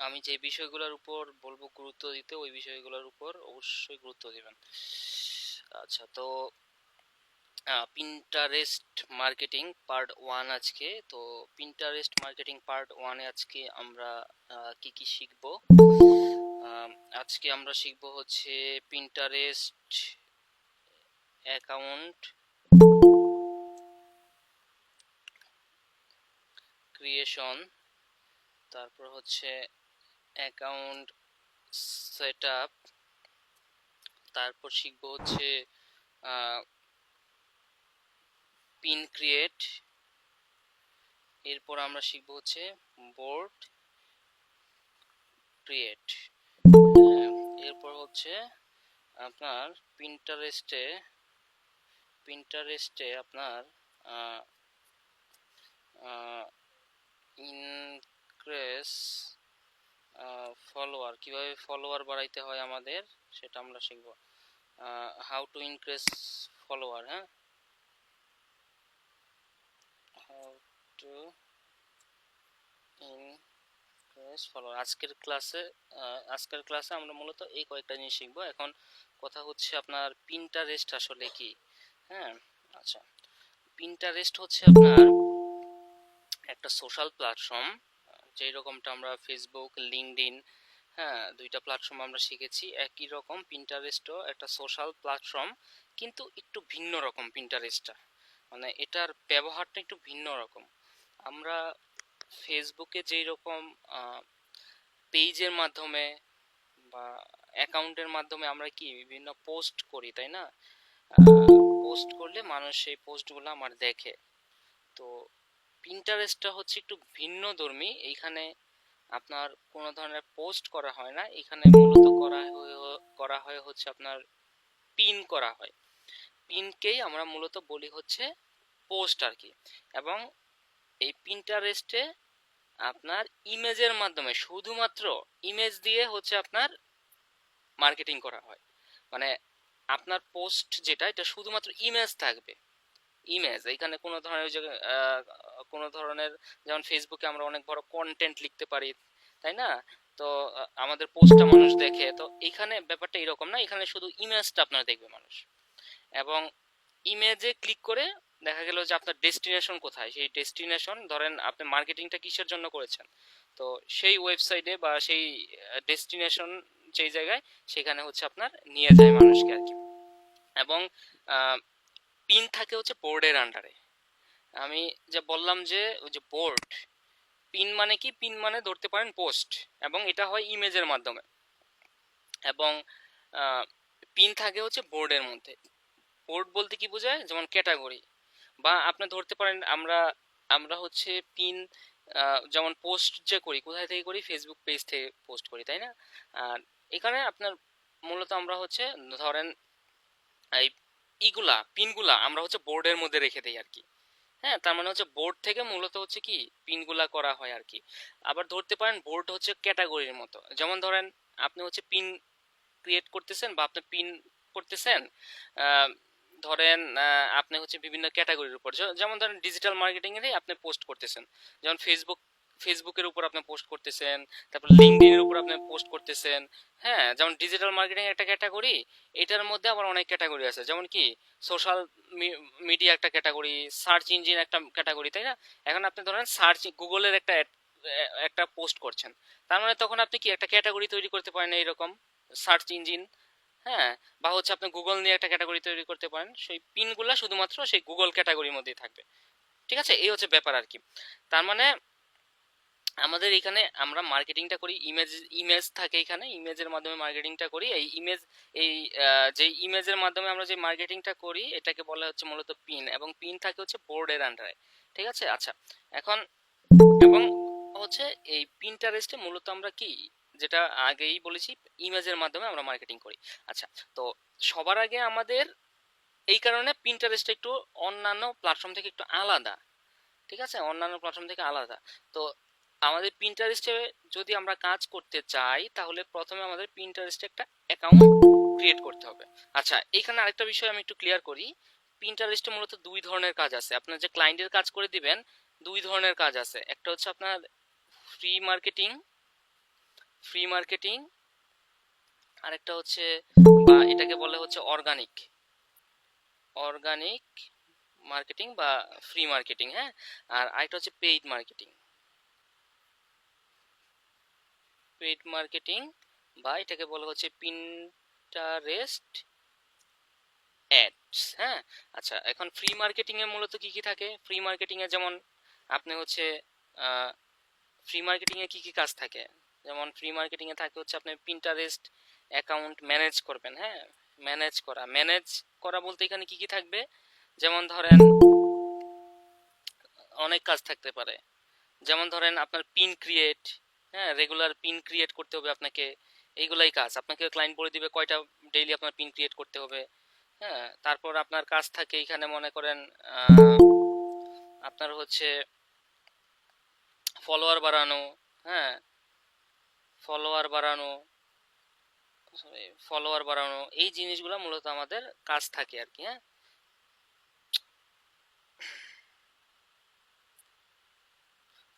আমি যে বিষয়গুলোর উপর বলবো গুরুত্ব দিতে ওই বিষয়গুলোর উপর অবশ্যই গুরুত্ব দিবেন। আচ্ছা, তো পিন্টারেস্ট মার্কেটিং পার্ট 1 আজকে। তো পিন্টারেস্ট মার্কেটিং পার্ট 1 এ আজকে আমরা কি কি শিখব। আজকে আমরা শিখব হচ্ছে পিন্টারেস্ট অ্যাকাউন্ট ক্রিয়েশন, তারপর হচ্ছে অ্যাকাউন্ট সেটআপ, তারপর শিখব হচ্ছে পিন ক্রিয়েট, এরপর আমরা শিখব হচ্ছে বোর্ড ক্রিয়েট। এরপর হচ্ছে আপনার পিন্টারেস্টে আপনার ইনক্রিজ ফলোয়ার, কিভাবে ফলোয়ার বাড়াইতে হয় আমাদের সেটা আমরা শিখব। হাউ টু ইনক্রিজ ফলোয়ার, হ্যাঁ, হাউ টু ইনক্রিজ ফলোয়ার। আজকের ক্লাসে আমরা মূলত এই কয়েকটা জিনিস শিখব। এখন কথা হচ্ছে আপনার পিন্টারেস্ট আসলে কি। হ্যাঁ, আচ্ছা, পিন্টারেস্ট হচ্ছে আপনার একটা সোশ্যাল প্ল্যাটফর্ম, যেই রকমটা আমরা ফেসবুক, লিঙ্কডইন, হ্যাঁ, দুইটা প্ল্যাটফর্ম আমরা শিখেছি, একই রকম পিন্টারেস্টও একটা সোশ্যাল প্ল্যাটফর্ম, কিন্তু একটু ভিন্ন রকম পিন্টারেস্টটা, মানে এটার ব্যবহারটা একটু ভিন্ন রকম। আমরা ফেসবুকে যেই রকম পেজের মাধ্যমে বা অ্যাকাউন্টের মাধ্যমে আমরা কি বিভিন্ন পোস্ট করি, তাই না? পোস্ট করলে মানুষ সেই পোস্টগুলো আমার দেখে। তো পিন্টারেস্টটা হচ্ছে একটু ভিন্নধর্মী। এইখানে আপনার কোনো ধরনের পোস্ট করা হয় না, এখানে মূলত করা হয় হচ্ছে আপনার পিন করা হয়। পিনকেই আমরা মূলত বলি হচ্ছে পোস্ট আর কি। এবং এই পিন্টারেস্টে আপনার ইমেজের মাধ্যমে, শুধুমাত্র ইমেজ দিয়ে হচ্ছে আপনার মার্কেটিং করা হয়। মানে আপনার পোস্ট যেটা, এটা শুধুমাত্র ইমেজ থাকবে, ইমেজ। এখানে কোনো ধরনের কোনো ধরনের, যেমন ফেসবুকে আমরা অনেক বড় কন্টেন্ট লিখতে পারি, তাই না? তো আমাদের পোস্টটা মানুষ দেখে, তো এখানে ব্যাপারটা এরকম না, এখানে শুধু ইমেজটা আপনার দেখবে মানুষ। এবং ইমেজে ক্লিক করে দেখা গেল যে আপনার ডেস্টিনেশন কোথায়, সেই ডেস্টিনেশন, ধরেন আপনি মার্কেটিংটা কিসের জন্য করেছেন, তো সেই ওয়েবসাইটে বা সেই ডেস্টিনেশন যেই জায়গায়, সেখানে হচ্ছে আপনার নিয়ে যায় মানুষকে আর কি। এবং পিন থাকে হচ্ছে বোর্ডের আন্ডারে। আমি যে বললাম যে ওই যে বোর্ড, পিন মানে কি, পিন মানে ধরতে পারেন পোস্ট, এবং এটা হয় ইমেজের মাধ্যমে। এবং পিন থাকে হচ্ছে বোর্ডের মধ্যে। বোর্ড বলতে কি বোঝায়, যেমন ক্যাটাগরি, বা আপনি ধরতে পারেন আমরা আমরা হচ্ছে পিন, যেমন পোস্ট যে করি, কোথায় থেকে করি, ফেসবুক পেজ থেকে পোস্ট করি, তাই না? আর এখানে আপনার মূলত আমরা হচ্ছে ধরেন এই ইগুলা পিনগুলা আমরা হচ্ছে বোর্ডের মধ্যে রেখে দেই আর কি। হ্যাঁ, তার মানে হচ্ছে বোর্ড থেকে মূলত হচ্ছে কি পিনগুলা করা হয় আর কি। আবার ধরতে পারেন বোর্ড হচ্ছে ক্যাটাগরির মতো, যেমন ধরেন আপনি হচ্ছে পিন ক্রিয়েট করতেছেন বা আপনি পিন করতেছেন, আহ, ধরেন আপনি হচ্ছে বিভিন্ন ক্যাটাগরির উপর, যেমন ধরেন ডিজিটাল মার্কেটিং এরই আপনি পোস্ট করতেছেন, যেমন ফেসবুকের উপর আপনি পোস্ট করতেছেন, তারপর লিঙ্কডইন এর উপর আপনি পোস্ট করতেছেন। হ্যাঁ, যেমন ডিজিটাল মার্কেটিং একটা ক্যাটাগরি, এটার মধ্যে আবার অনেক ক্যাটাগরি আছে, যেমন কি সোশ্যাল মিডিয়া একটা ক্যাটাগরি, সার্চ ইঞ্জিন একটা ক্যাটাগরি, তাই না? এখন আপনি ধরেন সার্চ গুগলের একটা একটা পোস্ট করছেন, তার মানে তখন আপনি কি একটা ক্যাটাগরি তৈরি করতে পারেন এইরকম, সার্চ ইঞ্জিন, হ্যাঁ, বা হচ্ছে আপনি গুগল নিয়ে একটা ক্যাটাগরি তৈরি করতে পারেন, সেই পিনগুলা শুধুমাত্র সেই গুগল ক্যাটাগরির মধ্যেই থাকবে। ঠিক আছে, এই হচ্ছে ব্যাপার আর কি। তার মানে আমাদের এখানে আমরা মার্কেটিংটা করি, ইমেজ ইমেজ থাকে এখানে, ইমেজের মাধ্যমে মার্কেটিংটা করি। এই ইমেজ, এই যে ইমেজের মাধ্যমে আমরা যে মার্কেটিংটা করি এটাকে বলা হচ্ছে মূলত পিন, এবং পিন থাকে হচ্ছে বোর্ডের আন্ডারে। ঠিক আছে, আচ্ছা, এখন এবং হচ্ছে এই পিন্টারেস্টে মূলত আমরা কি, যেটা আগেই বলেছি, ইমেজের মাধ্যমে আমরা মার্কেটিং করি। আচ্ছা, তো সবার আগে আমাদের এই কারণে পিন্টারেস্ট একটু অন্যান্য প্ল্যাটফর্ম থেকে একটু আলাদা। ঠিক আছে, অন্যান্য প্ল্যাটফর্ম থেকে আলাদা। তো আমাদের পিন্টারেস্টে যদি আমরা কাজ করতে চাই, তাহলে প্রথমে আমাদের পিন্টারেস্টে একটা অ্যাকাউন্ট ক্রিয়েট করতে হবে। আচ্ছা, এখানে আরেকটা বিষয় আমি একটু ক্লিয়ার করি। পিন্টারেস্টে মূলত দুই ধরনের কাজ আছে, আপনার যে ক্লায়েন্টের কাজ করে দিবেন, দুই ধরনের কাজ আছে। একটা হচ্ছে আপনার ফ্রি মার্কেটিং, ফ্রি মার্কেটিং, আরেকটা হচ্ছে বা এটাকে বলে হচ্ছে অর্গানিক অর্গানিক মার্কেটিং বা ফ্রি মার্কেটিং। হ্যাঁ, আর আরেকটা হচ্ছে পেইড মার্কেটিং। পেইড মার্কেটিং বা এটাকে বলা হচ্ছে পিন্টারেস্ট অ্যাডস। হ্যাঁ, আচ্ছা, এখন ফ্রি মার্কেটিং এ মূলত কি কি থাকে? ফ্রি মার্কেটিং এ যেমন আপনি হচ্ছে ফ্রি মার্কেটিং এ কি কি কাজ থাকে? যেমন ফ্রি মার্কেটিং এ থাকে হচ্ছে আপনি পিন্টারেস্ট অ্যাকাউন্ট ম্যানেজ করবেন। হ্যাঁ, ম্যানেজ করা বলতে এখানে কি কি থাকবে? যেমন ধরেন অনেক কাজ থাকতে পারে। যেমন ধরেন আপনার পিন ক্রিয়েট, হ্যাঁ, রেগুলার পিন ক্রিয়েট করতে হবে আপনাকে, এইগুলাই কাজ। আপনাকে ক্লায়েন্ট বলে দিবে কয়টা ডেইলি আপনার পিন ক্রিয়েট করতে হবে। হ্যাঁ, তারপর আপনার কাজ থাকে এখানে মনে করেন আপনার হচ্ছে ফলোয়ার বাড়ানো। হ্যাঁ, ফলোয়ার বাড়ানো ফলোয়ার বাড়ানো এই জিনিসগুলো মূলত আমাদের কাজ থাকে আর কি। হ্যাঁ,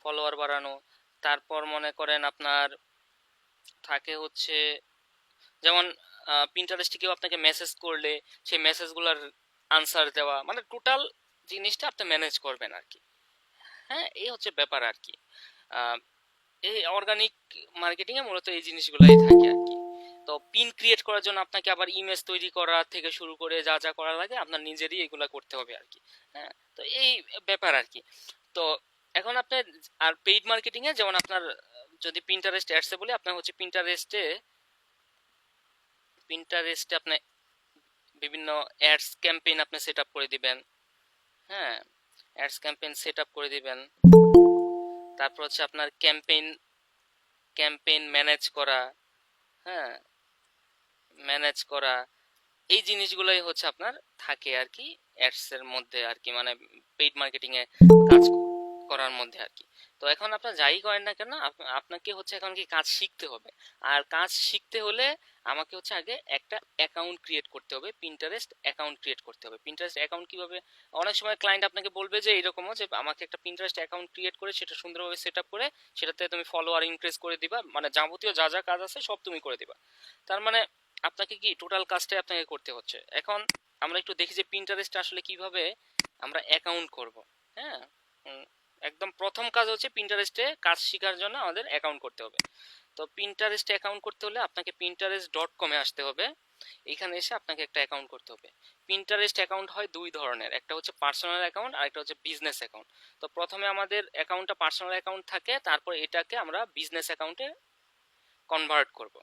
ফলোয়ার বাড়ানো, তারপর মনে করেন আপনার থাকে হচ্ছে যেমন পিন্টারেস্টে কেউ আপনাকে মেসেজ করলে সেই মেসেজগুলোর আনসার দেওয়া, মানে টোটাল জিনিসটা আপনি ম্যানেজ করবেন আর কি। হ্যাঁ, এই হচ্ছে ব্যাপার আর কি। আহ, এই অর্গানিক মার্কেটিং এ মূলত এই জিনিসগুলাই থাকে আর কি। তো পিন ক্রিয়েট করার জন্য আপনাকে আবার ইমেজ তৈরি করা থেকে শুরু করে যা যা করা লাগে আপনার নিজেরই এগুলা করতে হবে আর কি। হ্যাঁ, তো এই ব্যাপার আর কি। তো এখন আপনার আর পেইড মার্কেটিং এ যেমন আপনার যদি পিন্টারেস্ট অ্যাডসে বলি, আপনার হচ্ছে পিন্টারেস্টে আপনি বিভিন্ন অ্যাডস ক্যাম্পেইন আপনি সেট আপ করে দিবেন। হ্যাঁ, অ্যাডস ক্যাম্পেইন সেট আপ করে দিবেন। তারপর হচ্ছে আপনার ক্যাম্পেইন ম্যানেজ করা। হ্যাঁ, ম্যানেজ করা এই জিনিসগুলোই হচ্ছে আপনার থাকে আর কি অ্যাডস এর মধ্যে আর কি, মানে পেইড মার্কেটিং এ কাজ করার মধ্যে আর কি। তো এখন আপনার যাই করেন না কেন আপনাকে হচ্ছে এখন কি কাজ শিখতে হবে। আর কাজ শিখতে হলে আমাকে হচ্ছে আগে একটা অ্যাকাউন্ট ক্রিয়েট করতে হবে, পিন্টারেস্ট অ্যাকাউন্ট ক্রিয়েট করতে হবে। পিন্টারেস্ট অ্যাকাউন্ট কিভাবে? অনেক সময় ক্লায়েন্ট আপনাকে বলবে যে এরকমও যে আমাকে একটা পিন্টারেস্ট অ্যাকাউন্ট ক্রিয়েট করে সেটা সুন্দরভাবে সেট আপ করে সেটাতে তুমি ফলোয়ার ইনক্রিজ করে দিবা, মানে যাবতীয় যা যা কাজ আছে সব তুমি করে দিবা। তার মানে আপনাকে কি টোটাল কাজটাই আপনাকে করতে হচ্ছে। এখন আমরা একটু দেখি যে পিন্টারেস্ট আসলে কিভাবে আমরা অ্যাকাউন্ট করব। হ্যাঁ, একদম প্রথম কাজ হচ্ছে পিন্টারেস্টে কাজ শেখার জন্য আমাদের অ্যাকাউন্ট করতে হবে। তো পিন্টারেস্টে অ্যাকাউন্ট করতে হলে আপনাকে pinterest.com-এ আসতে হবে। এখানে এসে আপনাকে একটা অ্যাকাউন্ট করতে হবে। পিন্টারেস্ট অ্যাকাউন্ট হয় দুই ধরনের, একটা হচ্ছে পার্সোনাল অ্যাকাউন্ট আর একটা হচ্ছে বিজনেস অ্যাকাউন্ট। তো প্রথমে আমাদের অ্যাকাউন্টটা পার্সোনাল অ্যাকাউন্ট থাকে, তারপর এটাকে আমরা বিজনেস অ্যাকাউন্টে কনভার্ট করব।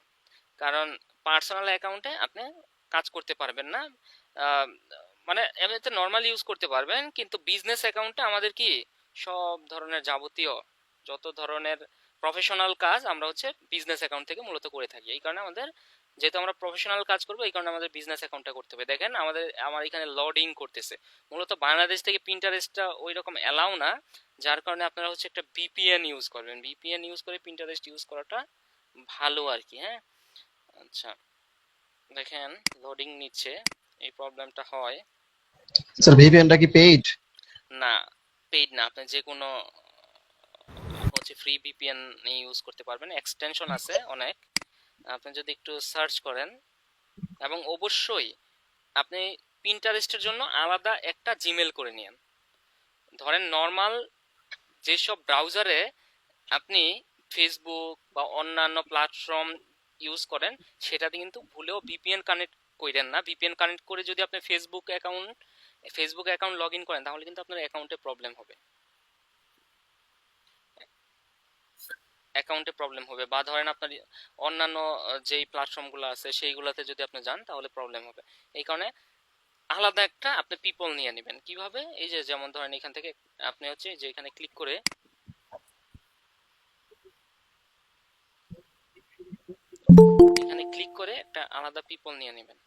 কারণ পার্সোনাল অ্যাকাউন্টে আপনি কাজ করতে পারবেন না, আহ, মানে এমনিতে নর্মাল ইউজ করতে পারবেন, কিন্তু বিজনেস অ্যাকাউন্টে আমাদের কি সব ধরনের যাবতীয় যত ধরনের প্রফেশনাল কাজ আমরা হচ্ছে বিজনেস অ্যাকাউন্ট থেকে মূলত করে থাকি। এই কারণে আমাদের, যেহেতু আমরা প্রফেশনাল কাজ করবো, এই কারণে আমাদের বিজনেস অ্যাকাউন্টটা করতে হবে। দেখেন আমার এখানে লোডিং করতেছে। মূলত বাংলাদেশ থেকে পিন্টারেস্টটা ওই রকম অ্যালাউ না, যার কারণে আপনারা হচ্ছে একটা ভিপিএন ইউজ করবেন। ভিপিএন ইউজ করে পিন্টারেস্ট ইউজ করাটা ভালো আর কি। হ্যাঁ, আচ্ছা, দেখেন লোডিং নিচ্ছে, এই প্রবলেমটা হয়। স্যার ভিপিএনটা কি পেইড? না, পেইড না, আপনি যে কোনো হচ্ছে ফ্রি ভিপিএন ইউজ করতে পারবেন, এক্সটেনশন আছে অনেক, আপনি যদি একটু সার্চ করেন। এবং অবশ্যই আপনি পিন্টারেস্টের জন্য আলাদা একটা জিমেল করে নিন। ধরেন নর্মাল যেসব ব্রাউজারে আপনি ফেসবুক বা অন্যান্য প্ল্যাটফর্ম ইউজ করেন সেটাতে কিন্তু ভুলেও ভিপিএন কানেক্ট করেন না। ভিপিএন কানেক্ট করে যদি আপনি ফেসবুক অ্যাকাউন্ট লগ ইন করেন তাহলে কিন্তু আপনার অ্যাকাউন্টে প্রবলেম হবে, বা ধরেন আপনার অন্যান্য যেই প্ল্যাটফর্মগুলো আছে সেইগুলোতে যদি আপনি যান তাহলে প্রবলেম হবে। এই কারণে আলাদা একটা আপনি পিপল নিয়ে নেবেন। কিভাবে? এই যে যেমন ধরেন এখান থেকে আপনি হচ্ছে যে এখানে ক্লিক করে একটা আলাদা পিপল নিয়ে নেবেন।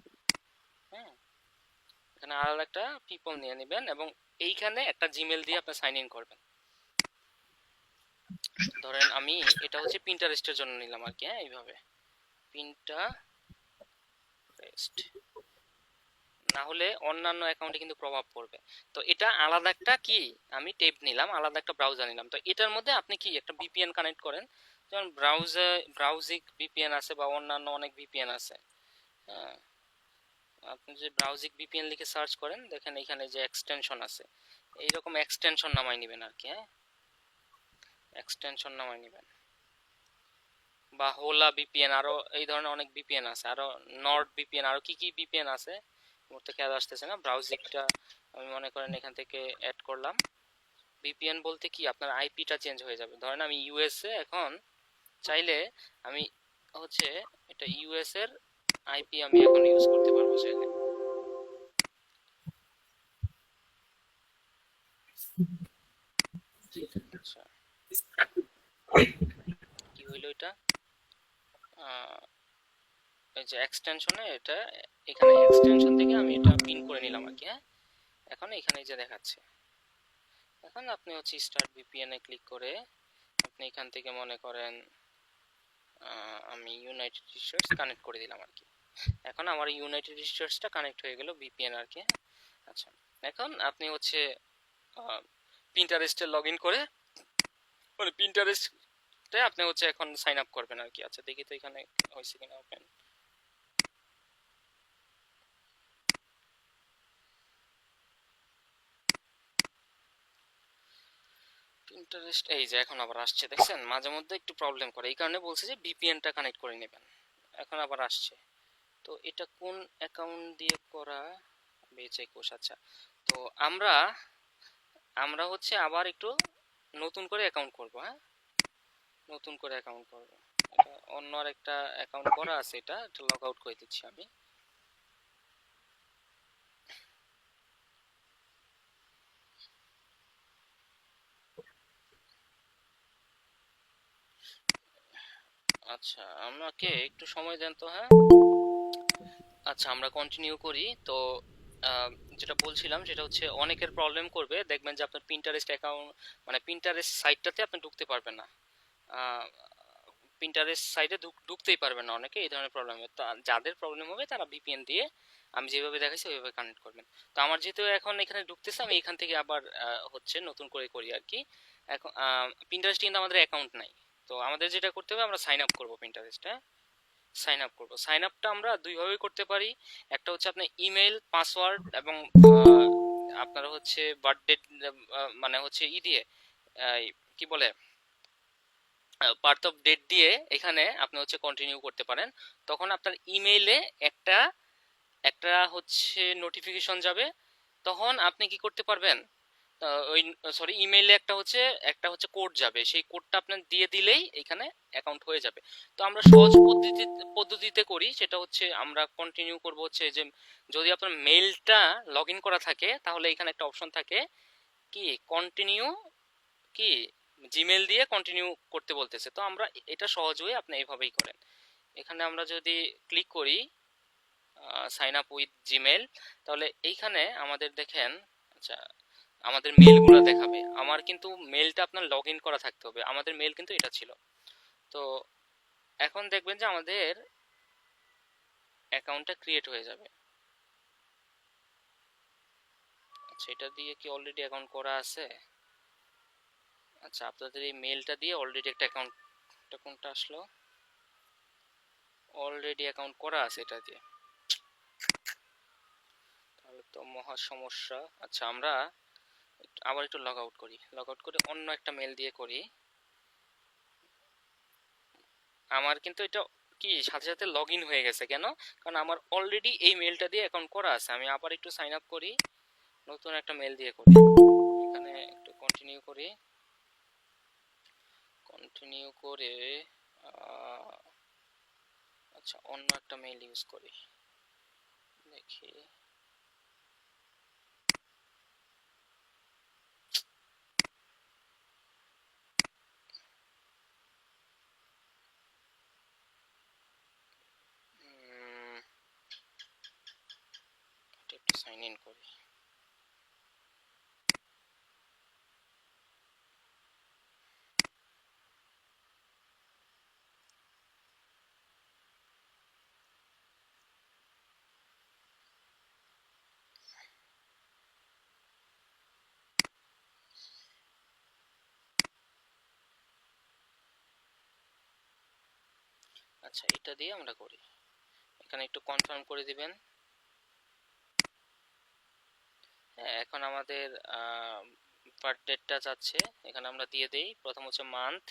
হ্যাঁ, এখানে আলাদা একটা পিপল নিয়ে নেবেন এবং এইখানে একটা জিমেল দিয়ে আপনি সাইন ইন করবেন। ধরেন আমি এটা হচ্ছে পিন্টারেস্টের জন্য নিলাম আর কি। হ্যাঁ, এইভাবে পিন্টারেস্ট, না হলে অন্যান্য অ্যাকাউন্টে কিন্তু প্রভাব পড়বে। তো এটা আলাদা একটা কি আমি ট্যাব নিলাম, আলাদা একটা ব্রাউজার নিলাম। তো এটার মধ্যে আপনি কি একটা ভিপিএন কানেক্ট করেন, যেমন ব্রাউজিক ভিপিএন আছে বা অন্যান্য অনেক ভিপিএন আছে। হ্যাঁ, আপনি যে ব্রাউজিক ভিপিএন লিখে সার্চ করেন, দেখেন এখানে যে এক্সটেনশন আছে, এইরকম এক্সটেনশন নামাই নেবেন আর কি। হ্যাঁ, এক্সটেনশন নামাই নেবেন, বা হোলা ভিপিএন, আরো এই ধরনের অনেক ভিপিএন আছে, আরো নর্ড ভিপিএন, আরো কি কি ভিপিএন আছে মুহূর্তে খেয়াল আসতেছে না। ব্রাউজিংটা আমি মনে করেন এখান থেকে অ্যাড করলাম। ভিপিএন বলতে কি, আপনার আইপিটা চেঞ্জ হয়ে যাবে। ধরেন আমি ইউএসএ, এখন চাইলে আমি হচ্ছে এটা ইউএস এর আইপি আমি এখন ইউজ করতে পারবো চাইলে। আচ্ছা, কি হইলো এটা, এই যে এক্সটেনশনে এটা, এখানে এক্সটেনশন থেকে আমি এটা পিন করে নিলাম আর কি। হ্যাঁ, এখন এখানে যে দেখাচ্ছে, এখন আপনি হচ্ছে স্টার্ট ভিপিএন এ ক্লিক করে আপনি এখান থেকে মনে করেন আমি ইউনাইটেড স্টেটস কানেক্ট করে দিলাম আর কি। এখন আমার ইউনাইটেড স্টেটসটা কানেক্ট হয়ে গেল ভিপিএন আর কি। আচ্ছা, এখন আপনি হচ্ছে পিন্টারেস্টে লগ ইন করে, মানে পিন্টারেস্টে আপনি হচ্ছে এখন সাইন আপ করবেন আর কি। আচ্ছা, দেখি তো এখানে হয়েছে কিনা ওপেন। পিন্টারেস্ট, এই যে এখন আবার আসছে, দেখছেন মাঝে মধ্যে একটু প্রবলেম করে, এই কারণে বলছে যে ভিপিএনটা কানেক্ট করে নেবেন। এখন আবার আসছে। তো এটা কোন অ্যাকাউন্ট দিয়ে করা, বেচে কোষ। আচ্ছা, তো আমরা আমরা হচ্ছে আবার একটু নতুন করে অ্যাকাউন্ট করব। হ্যাঁ, নতুন করে অ্যাকাউন্ট করব। এটা অন্য আর একটা অ্যাকাউন্ট করা আছে, এটা লগ আউট করে দিচ্ছি আমি। আচ্ছা, আমাকে একটু সময় দেন তো। হ্যাঁ, আচ্ছা আমরা কন্টিনিউ করি তো। যেটা বলছিলাম সেটা হচ্ছে অনেকের প্রবলেম করবে, দেখবেন যে আপনার পিন্টারেস্ট অ্যাকাউন্ট, মানে পিন্টারেস্ট সাইটটাতে আপনি ঢুকতে পারবেন না। পিন্টারেস্ট সাইটে ঢুকতেই পারবেন না অনেকে, এই ধরনের প্রবলেম হবে। তো যাদের প্রবলেম হবে তারা ভিপিএন দিয়ে আমি যেভাবে দেখাইছি ওইভাবে কানেক্ট করবেন। তো আমার যেহেতু এখন এখানে ঢুকতেছে, আমি এখান থেকে আবার হচ্ছে নতুন করে করি আর কি। এখন পিন্টারেস্ট কিন্তু আমাদের অ্যাকাউন্ট নাই। তো আমাদের যেটা করতে হবে, আমরা সাইন আপ করবো পিন্টারেস্টে। সাইন আপ করবো, সাইন আপটা আমরা দুইভাবে করতে পারি। একটা হচ্ছে আপনার ইমেল, পাসওয়ার্ড এবং আপনার হচ্ছে বার্থডে, মানে হচ্ছে ই দিয়ে, কি বলে, বার্থ অফ ডেট দিয়ে এখানে আপনি হচ্ছে কন্টিনিউ করতে পারেন। তখন আপনার ইমেইলে একটা একটা হচ্ছে নোটিফিকেশন যাবে, তখন আপনি কি করতে পারবেন, ওই সরি ইমেইলে একটা হচ্ছে কোড যাবে, সেই কোডটা আপনার দিয়ে দিলেই এখানে অ্যাকাউন্ট হয়ে যাবে। তো আমরা সহজ পদ্ধতিতে করি, সেটা হচ্ছে আমরা কন্টিনিউ করব হচ্ছে যে, যদি আপনার মেইলটা লগ ইন করা থাকে তাহলে এখানে একটা অপশন থাকে কি, কন্টিনিউ, কি জিমেল দিয়ে কন্টিনিউ করতে বলতেছে। তো আমরা এটা সহজ হয়ে আপনি এইভাবেই করেন। এখানে আমরা যদি ক্লিক করি সাইন আপ উইথ জিমেল, তাহলে এইখানে আমাদের দেখেন, আচ্ছা আমাদের মেলগুলো দেখাবে। আমার কিন্তু মেলটা আপনার লগ ইন করা থাকতে হবে, আমাদের মেল কিন্তু এটা ছিল। তো এখন দেখবেন যে আমাদের অ্যাকাউন্টটা ক্রিয়েট হয়ে যাবে। আচ্ছা, এটা দিয়ে কি অলরেডি অ্যাকাউন্ট করা আছে? আচ্ছা, আপনাদের এই মেলটা দিয়ে অলরেডি একটা অ্যাকাউন্ট, কোনটা আসলো, অলরেডি অ্যাকাউন্ট করা আছে এটা দিয়ে, তাহলে তো মহা সমস্যা। আচ্ছা, আমরা আবার একটু লগ আউট করি, লগ আউট করে অন্য একটা মেল দিয়ে করি। আমার কিন্তু এটা কি সাথে সাথে লগ ইন হয়ে গেছে কেন, কারণ আমার অলরেডি এই মেলটা দিয়ে অ্যাকাউন্ট করা আছে। আমি আবার একটু সাইন আপ করি, নতুন একটা মেল দিয়ে করি। এখানে একটু কন্টিনিউ করি, কন্টিনিউ করে আচ্ছা অন্য একটা মেল ইউজ করি, দেখি। এটা একটু সাইন ইন করি। আচ্ছা, এটা দিয়ে আমরা করি। এখানে একটু কনফার্ম করে দিবেন। হ্যাঁ, এখন আমাদের বার্থ ডেটটা যাচ্ছে, এখানে আমরা দিয়ে দেই। প্রথম হচ্ছে মান্থ,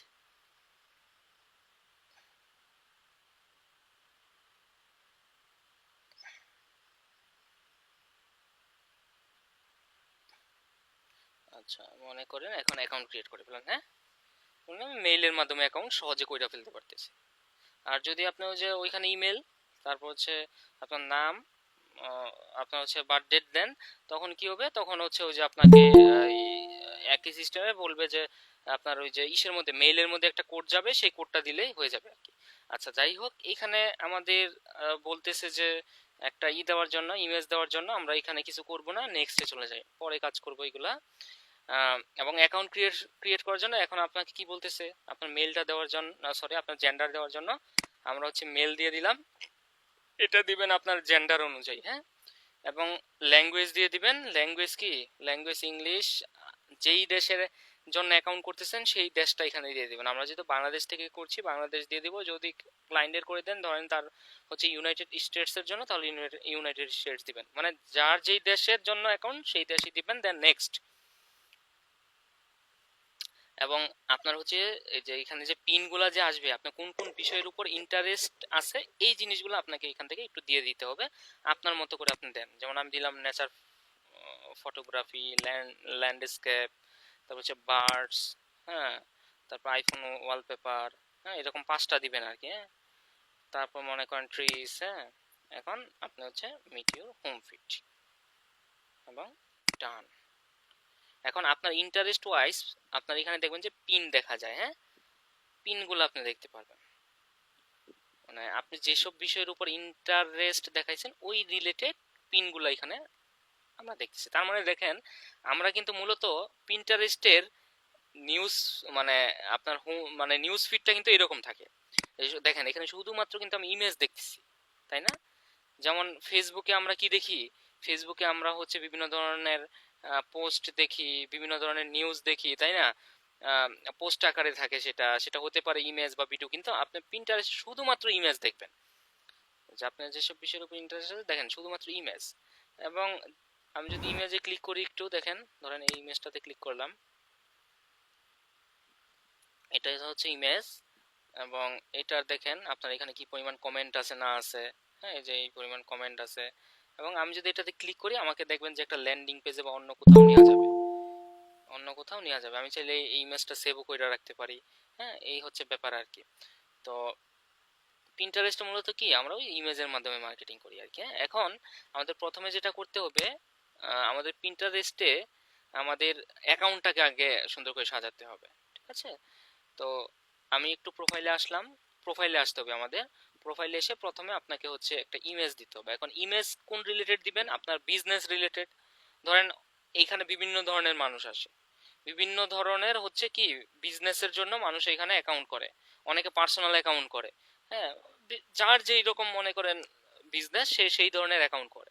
আচ্ছা মনে করেন এখন অ্যাকাউন্ট ক্রিয়েট করে ফেলেন। হ্যাঁ, আমি মেইলের মাধ্যমে অ্যাকাউন্ট সহজে কইরা ফেলতে পারতেছি। আর যদি আপনি ওই যে ওইখানে ইমেল, তারপর হচ্ছে আপনার নাম, আপনার হচ্ছে বার্থ ডেট দেন, তখন কি হবে, তখন হচ্ছে ওই যে আপনাকে একই সিস্টেমে বলবে যে আপনার ওই যে ইসের মধ্যে, মেইলের মধ্যে একটা কোড যাবে, সেই কোডটা দিলেই হয়ে যাবে আর কি। আচ্ছা যাই হোক, এখানে আমাদের বলতেছে যে একটা দেওয়ার জন্য, ইমেজ দেওয়ার জন্য আমরা এখানে কিছু করব না, নেক্সটে চলে যাই, পরে কাজ করব এগুলা। এবং অ্যাকাউন্ট ক্রিয়েট করার জন্য এখন আপনাকে কি বলতেছে, আপনার মেলটা দেওয়ার জন্য, সরি আপনার জেন্ডার দেওয়ার জন্য আমরা হচ্ছে মেল দিয়ে দিলাম, এটা দিবেন আপনার জেন্ডার অনুযায়ী। হ্যাঁ, এবং ল্যাঙ্গুয়েজ দিয়ে দিবেন, ল্যাঙ্গুয়েজ কি, ল্যাঙ্গুয়েজ ইংলিশ। যেই দেশের জন্য অ্যাকাউন্ট করতেছেন সেই দেশটা এখানে দিয়ে দিবেন। আমরা যেহেতু বাংলাদেশ থেকে করছি, বাংলাদেশ দিয়ে দিব। যদি ক্লায়েন্টের করে দেন, ধরেন তার হচ্ছে ইউনাইটেড স্টেটস এর জন্য, তাহলে ইউনাইটেড স্টেটস দিবেন, মানে যার যেই দেশের জন্য অ্যাকাউন্ট সেই দেশই দিবেন। দেন নেক্সট। এবং আপনার হচ্ছে এই যে এখানে যে পিনগুলো যে আসবে, আপনার কোন কোন বিষয়ের উপর ইন্টারেস্ট আছে, এই জিনিসগুলো আপনাকে এখান থেকে একটু দিয়ে দিতে হবে, আপনার মতো করে আপনি দেন। যেমন আমি দিলাম নেচার ফটোগ্রাফি, ল্যান্ডস্কেপ, তারপর হচ্ছে বার্ডস, হ্যাঁ, তারপর আইফোন ওয়ালপেপার, হ্যাঁ, এরকম 5টা দিবেন আর কি। হ্যাঁ, তারপর মনে করেন ট্রিস। হ্যাঁ, এখন আপনি হচ্ছে মিট ইউর হোম ফিট এবং ডান। এখন আপনার ইন্টারেস্ট ওয়াইজ আপনার এখানে দেখবেন যে পিন দেখা যায়। হ্যাঁ, পিনগুলো আপনি দেখতে পারবেন, মানে আপনি যেসব বিষয়ের উপর ইন্টারেস্ট দেখাইছেন ওই রিলেটেড পিনগুলো এখানে আমরা দেখতেছি। তার মানে দেখেন, আমরা কিন্তু মূলত পিন্টারেস্টের নিউজ, মানে আপনার মানে নিউজ ফিডটা কিন্তু এরকম থাকে। দেখেন এখানে শুধুমাত্র কিন্তু আমি ইমেজ দেখতেছি, তাই না? যেমন ফেসবুকে আমরা কি দেখি, ফেসবুকে আমরা হচ্ছে বিভিন্ন ধরনের পোস্ট দেখি, বিভিন্ন ধরনের নিউজ দেখি, তাই না? পোস্ট আকারে থাকে, সেটা সেটা হতে পারে ইমেজ বা ভিডিও, কিন্তু আপনি পিন্টারেস্ট শুধুমাত্র ইমেজ দেখবেন। যে আপনার যেসব বিষয়ের উপর ইন্টারেস্ট আছে দেখেন শুধুমাত্র ইমেজ। এবং আমি যদি ইমেজে ক্লিক করি, একটু দেখেন, ধরেন এই ইমেজটাতে ক্লিক করলাম, এটা হচ্ছে ইমেজ। এবং এটার দেখেন আপনার এখানে কি পরিমাণ কমেন্ট আছে না আছে। হ্যাঁ, এই যে এই পরিমাণ কমেন্ট আছে। এবং আমি যদি এটাতে ক্লিক করি, আমাকে দেখবেন যে একটা ল্যান্ডিং পেজে বা অন্য কোথাও নেওয়া যাবে, অন্য কোথাও নেওয়া যাবে। আমি চাইলে এই ইমেজটা সেভও করে রাখতে পারি। হ্যাঁ, এই হচ্ছে ব্যাপার আর কি। তো পিন্টারেস্ট মূলত কি, আমরা ওই ইমেজের মাধ্যমে মার্কেটিং করি আর কি। হ্যাঁ, এখন আমাদের প্রথমে যেটা করতে হবে, আমাদের পিন্টারেস্টে আমাদের অ্যাকাউন্টটাকে আগে সুন্দর করে সাজাতে হবে। ঠিক আছে? তো আমি একটু প্রোফাইলে আসলাম, প্রোফাইলে আসতে হবে আমাদের। প্রোফাইলে এসে প্রথমে আপনাকে হচ্ছে একটা ইমেজ দিতে হবে। এখন ইমেজ কোন রিলেটেড দিবেন, আপনার বিজনেস রিলেটেড। ধরেন এইখানে বিভিন্ন ধরনের মানুষ আসে, বিভিন্ন ধরনের হচ্ছে কি বিজনেসের জন্য মানুষ এখানে অ্যাকাউন্ট করে, অনেকে পার্সোনাল অ্যাকাউন্ট করে। হ্যাঁ, যার যেই রকম মনে করেন বিজনেস, সে সেই ধরনের অ্যাকাউন্ট করে,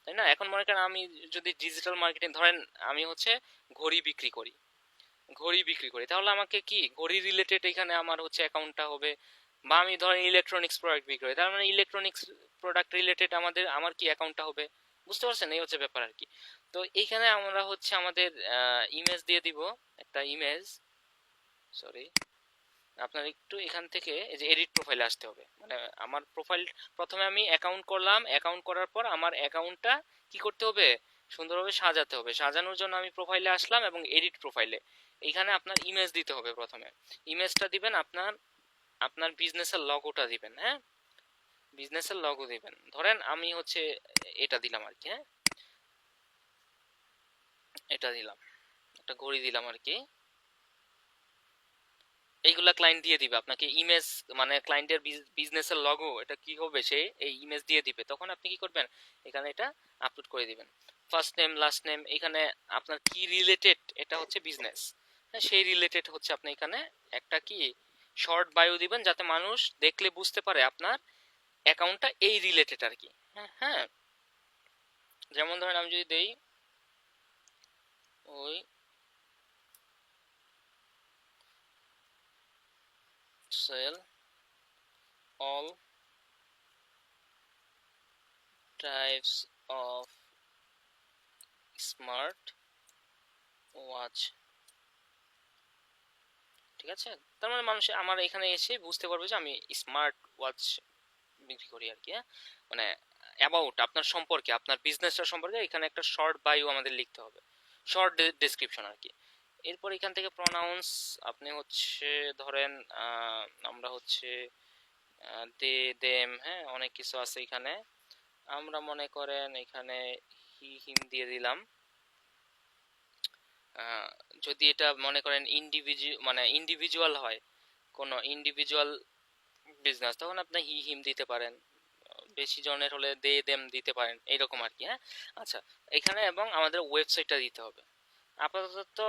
তাই না? এখন মনে করেন আমি যদি ডিজিটাল মার্কেটিং, ধরেন আমি হচ্ছে ঘড়ি বিক্রি করি, ঘড়ি বিক্রি করি, তাহলে আমাকে কি ঘড়ি রিলেটেড এখানে আমার হচ্ছে অ্যাকাউন্টটা হবে। বা আমি ধরেন ইলেকট্রনিক্স প্রোডাক্ট বিক্রি করি, তার মানে ইলেকট্রনিক্স প্রোডাক্ট রিলেটেড আমার কি অ্যাকাউন্টটা হবে। বুঝতে পারছেন? এই হচ্ছে ব্যাপার আর কি। তো এইখানে আমরা হচ্ছে আমাদের ইমেজ দিয়ে দিব, একটা ইমেজ। সরি, আপনার একটু এখান থেকে এই যে এডিট প্রোফাইলে আসতে হবে। মানে আমার প্রোফাইল, প্রথমে আমি অ্যাকাউন্ট করলাম, অ্যাকাউন্ট করার পর আমার অ্যাকাউন্টটা কি করতে হবে, সুন্দরভাবে সাজাতে হবে। সাজানোর জন্য আমি প্রোফাইলে আসলাম এবং এডিট প্রোফাইলে এইখানে আপনার ইমেজ দিতে হবে। প্রথমে ইমেজটা দিবেন, আপনার আপনার বিজনেসের লগোটা দিবেন। হ্যাঁ, বিজনেসের লগো দিবেন। ধরেন আমি হচ্ছে এটা দিলাম আর কি। হ্যাঁ, এটা দিলাম, একটা ঘড়ি দিলাম আর কি। এইগুলা ক্লায়েন্ট দিয়ে দিবে আপনাকে ইমেজ, মানে ক্লায়েন্টের বিজনেসের লগো এটা কি হবে, সে এই ইমেজ দিয়ে দিবে। তখন আপনি কি করবেন, এখানে এটা আপলোড করে দিবেন। ফার্স্ট নেম, লাস্ট নেম, এখানে আপনার কি রিলেটেড, এটা হচ্ছে বিজনেস, হ্যাঁ, সেই রিলেটেড হচ্ছে আপনি এখানে একটা কি শর্ট বায়ো দিবেন, যাতে মানুষ দেখলে বুঝতে পারে আপনার অ্যাকাউন্টটা এই রিলেটেড আর কি। হ্যাঁ হ্যাঁ, যেমন ধরেন আমি যদি দেই ওই sale all types of smart watch. ঠিক আছে, তার মানে মানুষ আমার এখানে এসে বুঝতে পারবে যে আমি স্মার্ট ওয়াচ বিক্রি করি আর কি। হ্যাঁ, মানে অ্যাবাউট আপনার সম্পর্কে, আপনার বিজনেসটা সম্পর্কে এখানে একটা শর্ট বায়ো আমাদের লিখতে হবে, শর্ট ডেসক্রিপশন আর কি। এরপর এখান থেকে প্রনাউন্স আপনি হচ্ছে ধরেন আমরা হচ্ছে দে দেম, হ্যাঁ অনেক কিছু আছে এখানে। আমরা মনে করেন এখানে হি হিম দিয়ে দিলাম। যদি এটা মনে করেন ইন্ডিভিজুয়াল হয়, কোনো ইন্ডিভিজুয়াল বিজনেস, তখন আপনি হি হিম দিতে পারেন। বেশি জনের হলে দে দেম দিতে পারেন, এইরকম আর কি। হ্যাঁ, আচ্ছা, এখানে এবং আমাদের ওয়েবসাইটটা দিতে হবে। আপাতত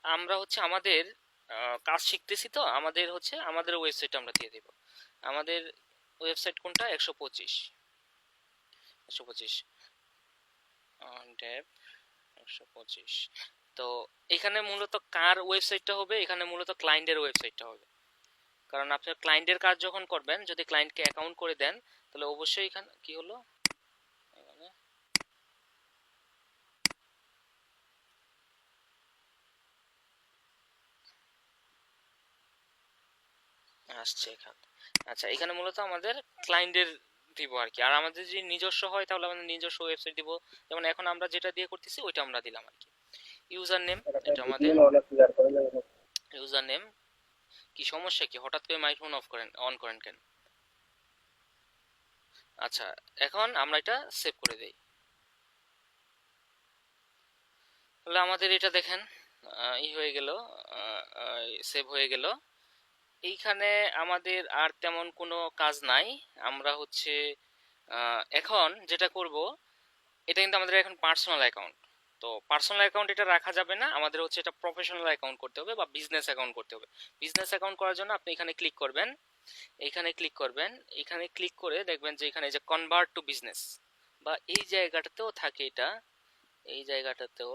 আমরা হচ্ছে আমাদের কাজ শিখতেছি, তো আমাদের হচ্ছে আমাদের ওয়েবসাইট আমরা দিয়ে দেব। আমাদের ওয়েবসাইট কোনটা? 125 125 ডেভ 125। তো এখানে মূলত কার ওয়েবসাইটটা হবে? এখানে মূলত ক্লায়েন্টের ওয়েবসাইটটা হবে। কারণ আপনার ক্লায়েন্টের কাজ যখন করবেন, যদি ক্লায়েন্টকে অ্যাকাউন্ট করে দেন, তাহলে অবশ্যই এখানে কি হলো, এখানে আসছে এখানে। আচ্ছা, এখানে মূলত আমাদের ক্লায়েন্টের দিব আর কি। আর আমাদের যদি নিজস্ব হয় তাহলে আমাদের নিজস্ব ওয়েবসাইট দিব। যেমন এখন আমরা যেটা দিয়ে করতেছি ওইটা আমরা দিলাম আর কি। ইউজার নেম, এটা আমাদের ইউজার নেম। কি সমস্যা কি? হঠাৎ করে মাইক্রোফোন অন করেন কেন? আচ্ছা, এখন আমরা এটা সেভ করে দেই। তাহলে আমাদের এটা দেখেন ই হয়ে গেল, সেভ হয়ে গেল। এইখানে আমাদের আর তেমন কোনো কাজ নাই। আমরা হচ্ছে এখন যেটা করব, এটা কিন্তু আমাদের এখন পার্সোনাল অ্যাকাউন্ট। তো পার্সোনাল অ্যাকাউন্ট এটা রাখা যাবে না, আমাদের হচ্ছে এটা প্রফেশনাল অ্যাকাউন্ট করতে হবে বা বিজনেস অ্যাকাউন্ট করতে হবে। বিজনেস অ্যাকাউন্ট করার জন্য আপনি এখানে ক্লিক করবেন, এখানে ক্লিক করবেন, এখানে ক্লিক করে দেখবেন যে এখানে যে কনভার্ট টু বিজনেস বা এই জায়গাটাতেও থাকে এটা, এই জায়গাটাতেও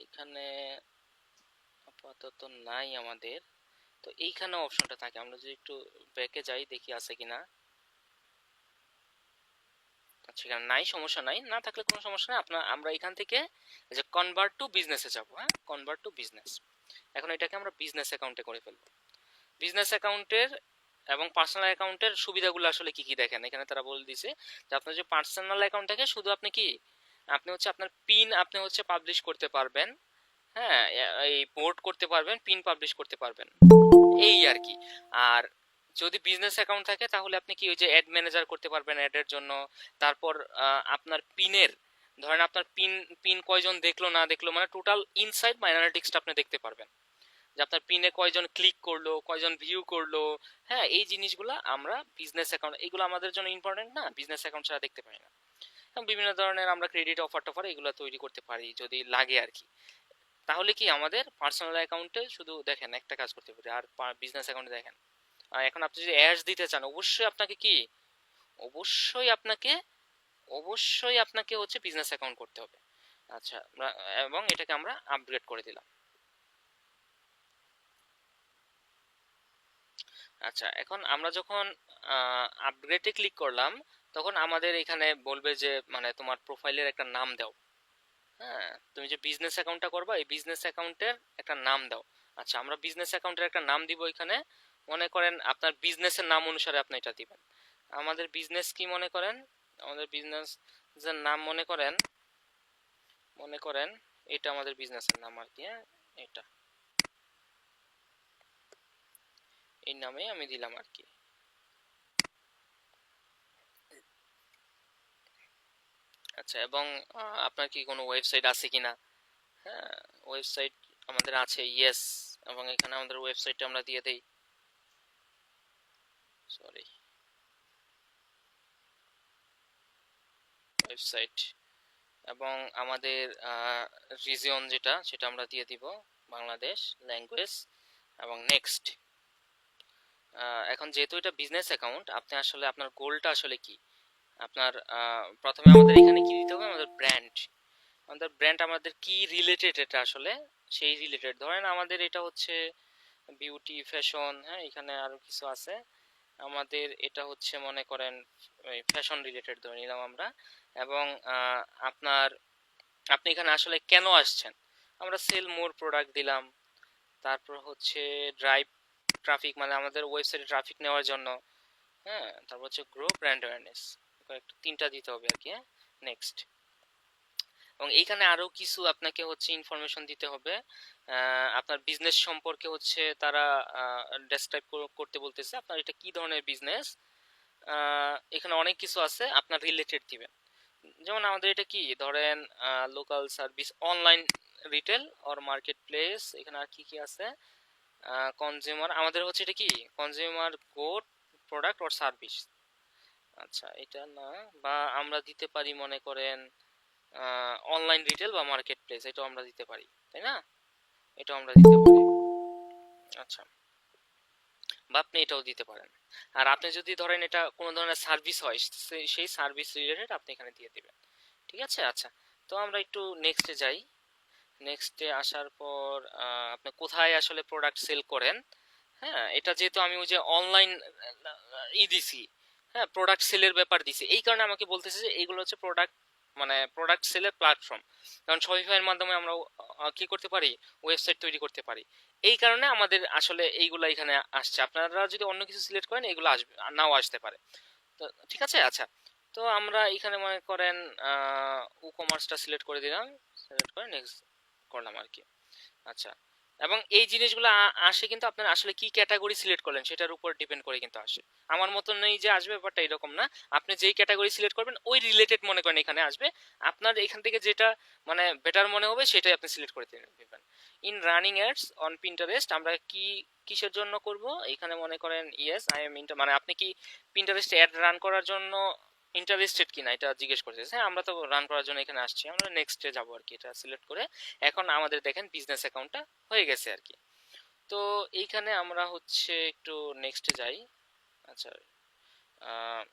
এখানে আপাতত নাই আমাদের। তো এইখানে অপশনটা থাকে, আমরা যদি একটু ব্যাকে যাই দেখি আছে কিনা। আচ্ছা, এখানে নাই, সমস্যা নাই, না থাকলে কোনো সমস্যা নাই। আমরা এখান থেকে এই যে কনভার্ট টু বিজনেসে যাব। হ্যাঁ, কনভার্ট টু বিজনেস। এখন এটাকে আমরা বিজনেস অ্যাকাউন্টে করে ফেলবো। বিজনেস অ্যাকাউন্টের এবং পার্সোনাল অ্যাকাউন্টের সুবিধাগুলো আসলে কি কি দেখেন, এখানে তারা বলে দিছে যে আপনার যে পার্সোনাল অ্যাকাউন্ট থাকে শুধু আপনি কি, আপনি হচ্ছে আপনার পিন আপনি হচ্ছে পাবলিশ করতে পারবেন। হ্যাঁ, এই পোর্ট করতে পারবেন, পিন পাবলিশ করতে পারবেন, এই আর কি। আর যদি বিজনেস অ্যাকাউন্ট থাকে তাহলে আপনি কি ওই যে অ্যাড ম্যানেজার করতে পারবেন অ্যাডের জন্য। তারপর আপনার পিনের, ধরেন আপনার পিন পিন কয়জন দেখলো না দেখলো, মানে টোটাল ইনসাইড বা অ্যানালিটিক্সটা আপনি দেখতে পারবেন যে আপনার পিনে কয়জন ক্লিক করলো, কয়জন ভিউ করলো। হ্যাঁ, এই জিনিসগুলো আমরা বিজনেস অ্যাকাউন্ট, এগুলো আমাদের জন্য ইম্পর্টেন্ট না, বিজনেস অ্যাকাউন্ট ছাড়া দেখতে পারি না। এবং বিভিন্ন ধরনের আমরা ক্রেডিট অফার টফার এগুলো তৈরি করতে পারি যদি লাগে আর কি। তাহলে কি আমাদের পার্সোনাল অ্যাকাউন্টে শুধু দেখেন একটা কাজ করতে পারি, আর বিজনেস অ্যাকাউন্টে দেখেন। আর এখন আপনি যদি অ্যাডস দিতে চান, অবশ্যই আপনাকে কি, অবশ্যই আপনাকে অবশ্যই আপনাকে হচ্ছে বিজনেস অ্যাকাউন্ট করতে হবে। আচ্ছা, এবং এটাকে আমরা আপগ্রেড করে দিলাম। আচ্ছা, এখন আমরা যখন আপগ্রেডে ক্লিক করলাম, তখন আমাদের এখানে বলবে যে মানে তোমার প্রোফাইলের একটা নাম দাও। হ্যাঁ, তুমি যে বিজনেস অ্যাকাউন্টটা করবা এই বিজনেস অ্যাকাউন্টের একটা নাম দাও। আচ্ছা, আমরা বিজনেস অ্যাকাউন্টের একটা নাম দিব এখানে। মনে করেন আপনার বিজনেসের নাম অনুসারে আপনি এটা দিবেন। আমাদের বিজনেস কি মনে করেন, আমাদের বিজনেস এর নাম মনে করেন এটা আমাদের বিজনেসের নাম আর কি। হ্যাঁ, এটা এই নামে আমি দিলাম আর কি। আচ্ছা, এবং আপনার কি কোনো ওয়েবসাইট আছে কিনা? হ্যাঁ, ওয়েবসাইট আমাদের আছে, ইয়েস। এবং এখানে আমাদের ওয়েবসাইটটা আমরা দিয়ে দেই, সরি, ওয়েবসাইট। এবং আমাদের রিজিয়ন যেটা সেটা আমরা দিয়ে দিব বাংলাদেশ, ল্যাঙ্গুয়েজ এবং নেক্সট। এখন যেহেতু এটা বিজনেস অ্যাকাউন্ট, আপনি আসলে আপনার গোলটা আসলে কি, আপনার প্রথমে আমাদের এখানে কি দিতে হবে, আমাদের ব্র্যান্ড। আমাদের ব্র্যান্ড আমাদের কি রিলেটেড, এটা আসলে সেই রিলেটেড। ধরেন আমাদের এটা হচ্ছে বিউটি ফ্যাশন, হ্যাঁ এখানে আরো কিছু আছে। আমাদের এটা হচ্ছে মনে করেন ফ্যাশন রিলেটেড ধরে নিলাম আমরা। এবং আপনার আপনি এখানে আসলে কেন আসছেন, আমরা সেল মোর প্রোডাক্ট দিলাম। তারপর হচ্ছে ড্রাইভ ট্রাফিক, মানে আমাদের ওয়েবসাইটে ট্রাফিক নেওয়ার জন্য। হ্যাঁ, তারপর হচ্ছে গ্রো ব্র্যান্ড অ্যাওয়ারনেস, একটু তিনটা দিতে হবে আর কি। হ্যাঁ, নেক্সট। এবং এইখানে আরো কিছু আপনাকে হচ্ছে ইনফরমেশন দিতে হবে। আপনার বিজনেস সম্পর্কে হচ্ছে তারা ডেসক্রাইব করতে বলতেছে, আপনার এটা কি ধরনের বিজনেস। এখানে অনেক কিছু আছে, আপনার রিলেটেড দিবেন। যেমন আমাদের এটা কি ধরেন, local service, online retail or market place. এখানে আর কি কি আছে, কনজিউমার, আমাদের হচ্ছে এটা কি consumer good product or service. আচ্ছা, এটা না, বা আমরা দিতে পারি মনে করেন অনলাইন রিটেল বা মার্কেট প্লেস, এটাও আমরা দিতে পারি, তাই না? এটাও আমরা দিতে পারি। আচ্ছা, বা আপনি এটাও দিতে পারেন। আর আপনি যদি ধরেন এটা কোনো ধরনের সার্ভিস হয়, সেই সার্ভিস রিলেটেড আপনি এখানে দিয়ে দিবেন। ঠিক আছে। আচ্ছা, তো আমরা একটু নেক্সটে যাই। নেক্সটে আসার পর আপনি কোথায় আসলে প্রোডাক্ট সেল করেন। হ্যাঁ, এটা যেহেতু আমি ওই যে অনলাইন দিছি, হ্যাঁ, প্রোডাক্ট সেলের ব্যাপার দিছি, এই কারণে আমাকে বলতেছে যে এইগুলো হচ্ছে প্রোডাক্ট, মানে প্রোডাক্ট সেলের প্ল্যাটফর্ম। কারণ শপিফাইয়ের মাধ্যমে আমরা কি করতে পারি, ওয়েবসাইট তৈরি করতে পারি। এই কারণে আমাদের আসলে এইগুলা এখানে আসছে। আপনারা যদি অন্য কিছু সিলেক্ট করেন এগুলো আসবে, নাও আসতে পারে। তো ঠিক আছে। আচ্ছা, তো আমরা এখানে মনে করেন ই কমার্সটা সিলেক্ট করে দিলাম, সিলেক্ট করে নেক্সট করলাম আর কি। আচ্ছা, এবং এই জিনিসগুলো আসে কিন্তু আপনার আসলে কি ক্যাটাগরি সিলেক্ট করলেন সেটার উপর ডিপেন্ড করে কিন্তু আসে। আমার মতন নেই যে আসবে, ব্যাপারটা এরকম না। আপনি যেই ক্যাটাগরি সিলেক্ট করবেন ওই রিলেটেড মনে করেন এখানে আসবে। আপনার এখান থেকে যেটা মানে বেটার মনে হবে সেটাই আপনি সিলেক্ট করে দিবেন। In running ads on Pinterest, আমরা কি কিসের জন্য করব, এখানে মনে করেন ইয়েস আই এম ইন্টার, মানে আপনি কি পিন্টারেস্ট অ্যাড রান করার জন্য ইন্টারেস্টেড কিনা এটা জিজ্ঞেস করতেছে। হ্যাঁ, আমরা তো রান করার জন্য এখানে আসছি, আমরা নেক্সটে যাবো আর কি। এটা সিলেক্ট করে এখন আমাদের দেখেন বিজনেস অ্যাকাউন্টটা হয়ে গেছে আর কি। তো এইখানে আমরা হচ্ছে একটু নেক্সটে যাই। আচ্ছা, আহ,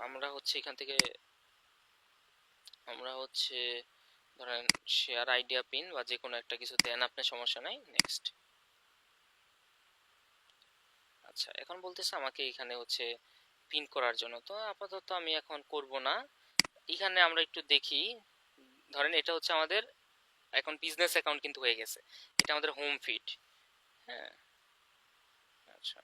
আমরা হচ্ছে এখান থেকে আমরা হচ্ছে ধরেন শেয়ার আইডিয়া পিন বা যে কোনো একটা কিছু দেন আপনি, সমস্যা নাই। নেক্সট। আচ্ছা, এখন বলতেছে আমাকে এখানে হচ্ছে পিন করার জন্য, তো আপাতত আমি এখন করব না। এখানে আমরা একটু দেখি, ধরেন এটা হচ্ছে আমাদের এখন বিজনেস অ্যাকাউন্ট কিন্তু হয়ে গেছে, এটা আমাদের হোম ফিড। হ্যাঁ, আচ্ছা।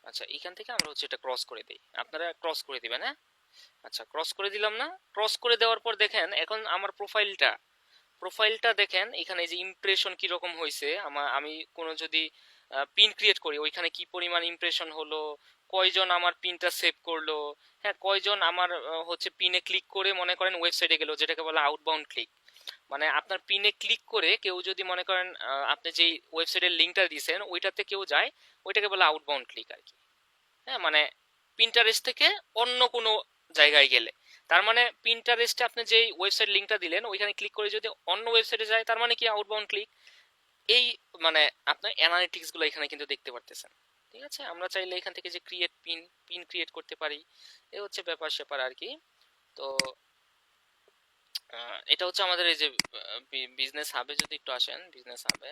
আচ্ছা, এখান থেকে আমরা হচ্ছে এটা ক্রস করে দিই, আপনারা ক্রস করে দিবেন। হ্যাঁ, আচ্ছা, ক্রস করে দিলাম না। ক্রস করে দেওয়ার পর দেখেন এখন আমার প্রোফাইলটা দেখেন এখানে যে ইমপ্রেশন কি রকম হয়েছে। আমি কোনো যদি পিন ক্রিয়েট করি ওইখানে কি পরিমাণ ইমপ্রেশন হলো, কয়জন আমার পিনটা সেভ করলো, হ্যাঁ, কয়জন আমার হচ্ছে পিনে ক্লিক করে মনে করেন ওয়েবসাইটে গেল, যেটাকে বলে আউটবাউন্ড ক্লিক। মানে আপনার পিনে ক্লিক করে কেউ যদি মনে করেন আপনি যেই ওয়েবসাইটের লিঙ্কটা দিয়েছেন ওইটাতে কেউ যায়, ওইটাকে বলে আউটবাউন্ড ক্লিক আর কি। হ্যাঁ, মানে পিন্টারেস্ট থেকে অন্য কোনো জায়গায় গেলে, তার মানে পিন্টারেস্টে আপনি যেই ওয়েবসাইট লিঙ্কটা দিলেন ওইখানে ক্লিক করে যদি অন্য ওয়েবসাইটে যায় তার মানে কি আউটবাউন্ড ক্লিক। এই মানে আপনার অ্যানালিটিক্স গুলো এখানে কিন্তু দেখতে পারতেছেন। ঠিক আছে, আমরা চাইলে এখান থেকে যে ক্রিয়েট পিন, পিন ক্রিয়েট করতে পারি। এই হচ্ছে ব্যাপার স্যাপার আর কি। তো এটা হচ্ছে আমাদের এই যে বিজনেস হাবে, যদি একটু আসেন বিজনেস হাবে,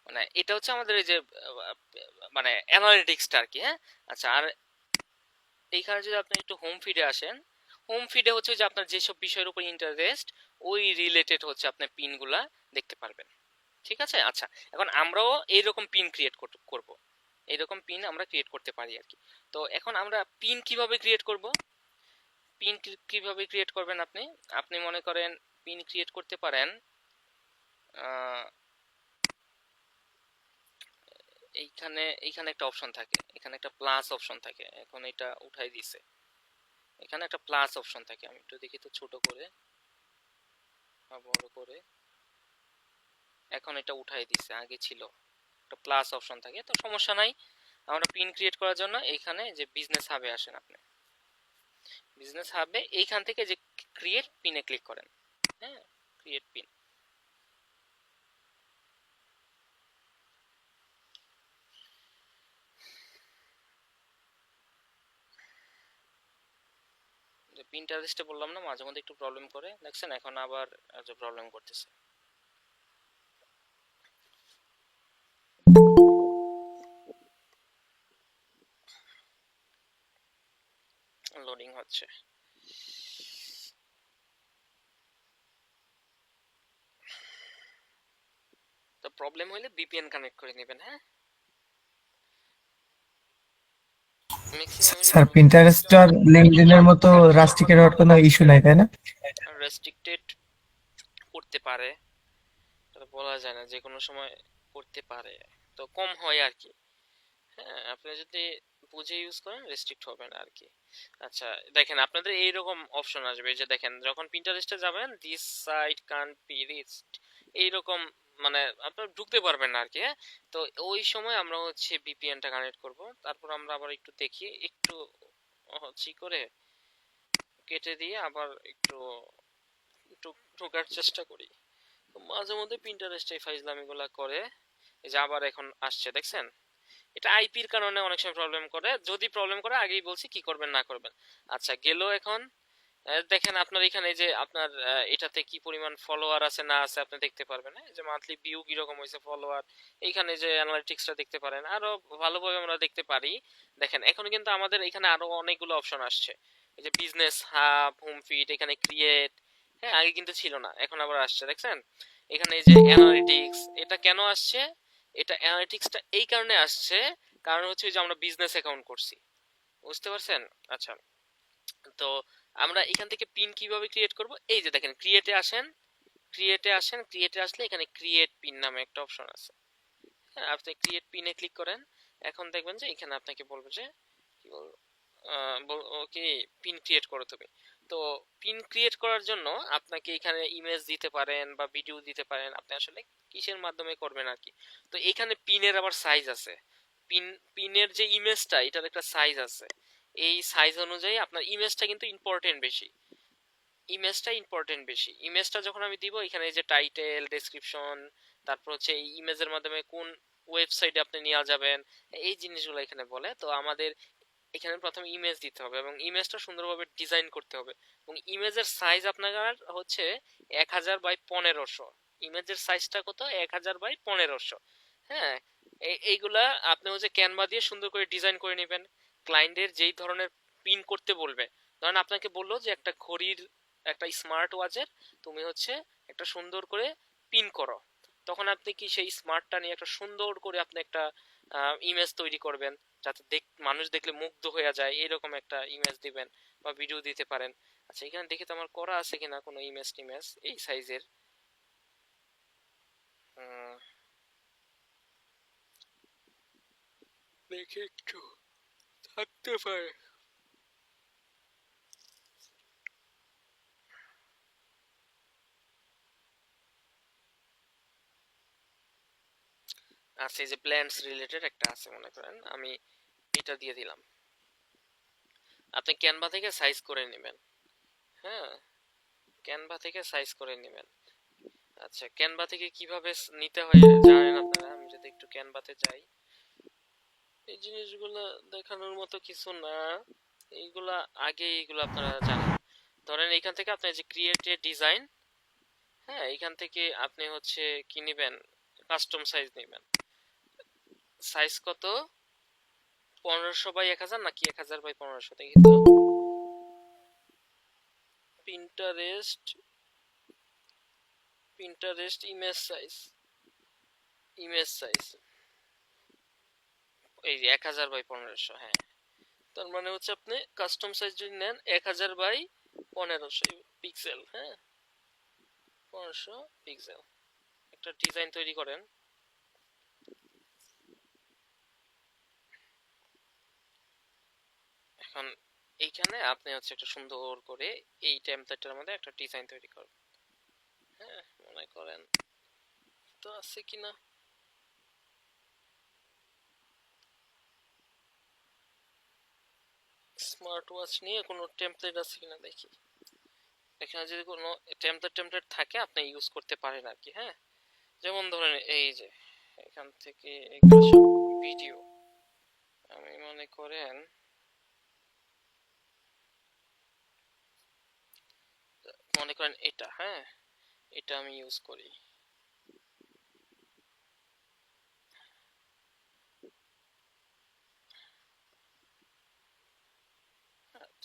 মানে এটা হচ্ছে আমাদের এই যে মানে অ্যানালিটিক্সটা আর কি। হ্যাঁ, আচ্ছা, আর এইখানে যদি আপনি একটু হোম ফিডে আসেন, হোম ফিডে হচ্ছে যে আপনার যেসব বিষয়ের উপর ইন্টারেস্ট ওই রিলেটেড হচ্ছে আপনার পিনগুলা দেখতে পারবেন। ঠিক আছে। আচ্ছা, এখন আমরাও এইরকম পিন ক্রিয়েট করব, এইরকম পিন আমরা ক্রিয়েট করতে পারি আর কি। তো এখন আমরা পিন কিভাবে ক্রিয়েট করব, পিন কিভাবে ক্রিয়েট করবেন আপনি, আপনি মনে করেন পিন ক্রিয়েট করতে পারেন এইখানে, এইখানে একটা অপশন থাকে, এখানে একটা প্লাস অপশন থাকে, এখন এটা উঠাই দিছে। এখানে একটা প্লাস অপশন থাকে, আমি একটু দেখি তো ছোট করে বা বড় করে। এখন এটা উঠাই দিছে, আগে ছিল একটা প্লাস অপশন থাকে, তো সমস্যা নাই। আমরা পিন ক্রিয়েট করার জন্য এইখানে যে বিজনেস হাবে আসেন আপনি, বিজনেস হাবে এইখান থেকে যে ক্রিয়েট পিনে ক্লিক করেন। হ্যাঁ, ক্রিয়েট পিন। যে পিন্টারেস্টে বললাম না মাঝে মধ্যে একটু প্রবলেম করে, দেখছেন এখন আবার প্রবলেম করতেছে। লোডিং হচ্ছে। তো প্রবলেম হলে ভিপিএন কানেক্ট করে নেবেন। হ্যাঁ, ম্যাক্সিমাম স্যার পিন্টারেস্ট আর লিঙ্কডইনের মতো রাস্টিকের আর কোনো ইস্যু নাই তাই না? রেস্ট্রিক্টেড করতে পারে, এটা বলা যায় না, যে কোনো সময় করতে পারে, তো কম হয় আর কি। হ্যাঁ, আপনি যদি বুঝে ইউজ করেন রেস্ট্রিক্ট হবে না আর কি। আচ্ছা দেখেন, আপনাদের এইরকম অপশন আসবে, যে দেখেন যখন পিন্টারেস্টে যাবেন, this site can't be reached, এইরকম, মানে আপনারা ঢুকতে পারবেন না আর কি। হ্যাঁ, তো ওই সময় আমরা হচ্ছে ভিপিএনটা কানেক্ট করব, তারপর আমরা আবার একটু দেখি, একটু হচ্ছে করে কেটে দিয়ে আবার একটু একটু ঢোকার চেষ্টা করি। তো মাঝে মধ্যে পিন্টারেস্ট এই ফাইজলামিগুলা করে। এই যে আবার এখন আসছে, দেখছেন? এটা আইপির কারণে অনেক সময় প্রবলেম করে, যদি প্রবলেম করে আগেই বলছি কি করবেন না করবেন। আচ্ছা গেল এখন। দেখেন আপনার এখানে যে আপনার এটাতে কি পরিমাণ ফলোয়ার আছে না আছে আপনি দেখতে পারবেন। হ্যাঁ, যে মান্থলি ভিউ কিরকম হয়েছে, ফলোয়ার, এইখানে যে অ্যানালিটিক্সটা দেখতে পারেন, আরো ভালোভাবে আমরা দেখতে পারি। দেখেন এখন কিন্তু আমাদের এখানে আরো অনেকগুলো অপশন আসছে, এই যে বিজনেস হাব, হোম ফিড, এখানে ক্রিয়েট। হ্যাঁ, আগে কিন্তু ছিল না, এখন আবার আসছে, দেখছেন? এখানে এই যে অ্যানালিটিক্স, এটা কেন আসছে? এটা অ্যানালিটিক্সটা এই কারণে আসছে, কারণ হচ্ছে যে আমরা বিজনেস অ্যাকাউন্ট করছি, বুঝতে পারছেন? আচ্ছা, তো আমরা এখান থেকে পিন কিভাবে ক্রিয়েট করব? এই যে দেখেন, ক্রিয়েটে আসেন, ক্রিয়েটে আসেন, ক্রিয়েটে আসলে এখানে ক্রিয়েট পিন নামে একটা অপশন আছে। হ্যাঁ, আপনি ক্রিয়েট পিনে ক্লিক করেন, এখন দেখবেন যে এখানে আপনাকে বলবে যে কি বলবো, ওকে পিন ক্রিয়েট করো তুমি। তো পিন ক্রিয়েট করার জন্য আপনাকে এখানে ইমেজ দিতে পারেন বা ভিডিও দিতে পারেন, আপনি আসলে কিসের মাধ্যমে করবেন আর কি। তো এখানে পিনের আবার সাইজ আছে, পিন পিনের যে ইমেজটা, এটার একটা সাইজ আছে। এই সাইজ অনুযায়ী আপনার ইমেজটা কিন্তু ইম্পর্টেন্ট বেশি, ইমেজটা ইম্পর্টেন্ট বেশি। ইমেজটা যখন আমি দিব, এখানে এই যে টাইটেল, ডেসক্রিপশন, তারপর হচ্ছে এই ইমেজের মাধ্যমে কোন ওয়েবসাইটে আপনি নিয়ে যাবেন, এই জিনিসগুলো এখানে বলে। তো আমাদের এখানে প্রথমে ইমেজ দিতে হবে এবং ইমেজটা সুন্দরভাবে ডিজাইন করতে হবে, এবং ইমেজের সাইজ আপনার হচ্ছে 1000 বাই 1500। ইমেজের সাইজটা কত? 1000 বাই 1500। হ্যাঁ, এইগুলা আপনি হচ্ছে ক্যানভা দিয়ে সুন্দর করে ডিজাইন করে নেবেন। ক্লায়েন্টের যেই ধরনের পিন করতে বলবে, ধরেন আপনাকে বললো যে একটা ঘড়ির, একটা স্মার্ট ওয়াচের তুমি হচ্ছে একটা সুন্দর করে পিন করো, তখন আপনি কি সেই স্মার্টটা নিয়ে একটা সুন্দর করে আপনি একটা ইমেজ তৈরি করবেন, যাতে মানুষ দেখলে মুগ্ধ হয়ে যায়, এরকম একটা ইমেজ দিবেন বা ভিডিও দিতে পারেন। আচ্ছা এখানে দেখে তো আমার করা আছে কিনা কোনো ইমেজ টিমেজ এই সাইজের। দেখে একটু থাকতে পারে। আচ্ছা, এই যে প্ল্যান্টস রিলেটেড একটা আছে, মনে করেন আমি এটা দিয়ে দিলাম, আপনি ক্যানভা থেকে সাইজ করে নেবেন। হ্যাঁ, ক্যানভা থেকে সাইজ করে নেবেন। আচ্ছা, ক্যানভা থেকে কিভাবে নিতে হয় জানেন আপনারা? আমি যদি একটু ক্যানভাতে যাই, এই জিনিসগুলো দেখানোর মতো কিছু না, এইগুলা আগে এইগুলো আপনারা জানেন। ধরেন এখান থেকে আপনি যে ক্রিয়েট এ ডিজাইন, হ্যাঁ, এখান থেকে আপনি হচ্ছে কি নেবেন, কাস্টম সাইজ নেবেন। সাইজ কত? 1500 বাই 1000 নাকি 1000 বাই 1500, দেখি তো। Pinterest, Pinterest image size, image size এই যে 1000 বাই 1500। হ্যাঁ, তার মানে হচ্ছে আপনি কাস্টম সাইজ যদি নেন 1000 বাই 1500 পিক্সেল। হ্যাঁ, 1500 পিক্সেল একটা ডিজাইন তৈরি করেন। এখন এইখানে আপনি হচ্ছে একটা সুন্দর করে এই টেমপ্লেটের মধ্যে একটা ডিজাইন তৈরি করবেন। হ্যাঁ, মনে করেন তো আছে কিনা, স্মার্ট ওয়াচ নিয়ে কোনো টেমপ্লেট আছে কিনা দেখি। এখানে যদি কোনো টেমপ্লেট থাকে আপনি ইউজ করতে পারেন আর কি। হ্যাঁ, যেমন ধরেন এই যে এখান থেকে এগুলো সব ভিডিও, আমি মনে করেন এটা, হ্যাঁ, এটা আমি ইউজ করি।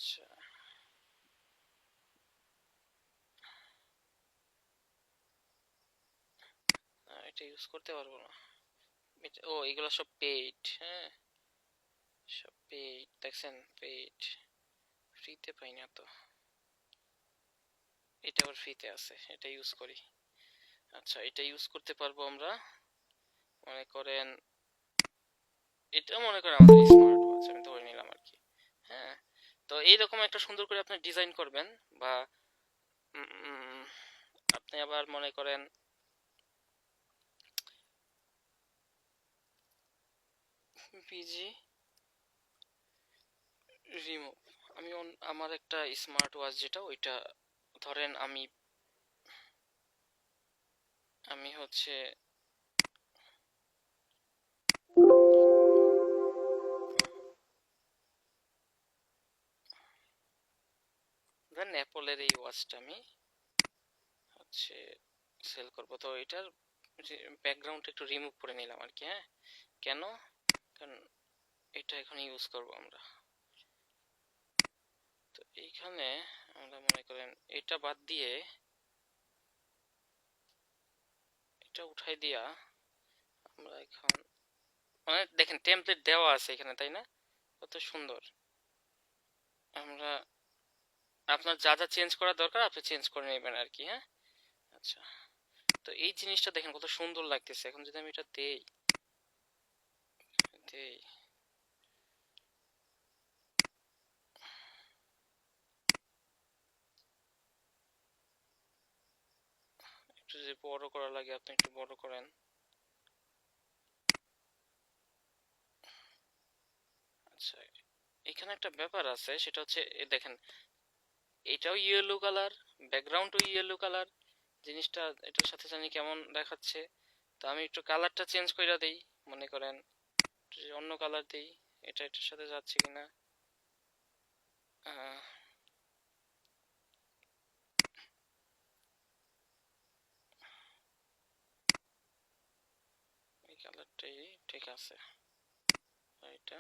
আচ্ছা, এটা ইউজ করতে পারবো না। ও এগুলো সব পেইড, হ্যাঁ সব পেইড, দেখছেন পেইড, ফ্রিতে পাই না তো। এটা আবার ফ্রিতে আছে, এটা ইউজ করি। আচ্ছা, এটা ইউজ করতে পারবো আমরা, মনে করেন এটা মনে করেন আমাদের স্মার্ট ওয়াচ আমি ধরে নিলাম আর কি। হ্যাঁ, তো এইরকম একটা সুন্দর করে আপনি ডিজাইন করবেন, বা উম, আপনি আবার মনে করেন পিজি রিমুভ, আমি আমার একটা স্মার্ট ওয়াচ যেটা ওইটা ধরেন আমি আমি হচ্ছে ধরেন অ্যাপলের এই ওয়াচটা আমি হচ্ছে সেল করব, তো এটার ব্যাকগ্রাউন্ড একটু রিমুভ করে নিলাম আর কি। হ্যাঁ, কেন? কারণ এটা এখন ইউজ করব আমরা। তো এইখানে আমরা মনে করেন এটা বাদ দিয়ে এটা উঠাই দিয়া আমরা এখন মানে দেখেন টেমপ্লেট দেওয়া আছে এখানে, তাই না? কত সুন্দর। আমরা আপনার যা যা চেঞ্জ করা দরকার আপনি চেঞ্জ করে নেবেন আর কি। হ্যাঁ, আচ্ছা, তো এই জিনিসটা দেখেন কত সুন্দর লাগতেছে। এখন যদি আমি এটা দেই দেই একটু যদি বড় করা লাগে আপনি একটু বড় করেন। আচ্ছা, এখানে একটা ব্যাপার আছে, সেটা হচ্ছে দেখেন এটাও ইয়েলো কালার, ব্যাকগ্রাউন্ডও ইয়েলো কালার, জিনিসটা এটার সাথে জানি কেমন দেখাচ্ছে। তো আমি একটু কালারটা চেঞ্জ করে দেই, মনে করেন অন্য কালার দেই, এটা এটার সাথে যাচ্ছে কিনা। এই কালারটাই ঠিক আছে, এটা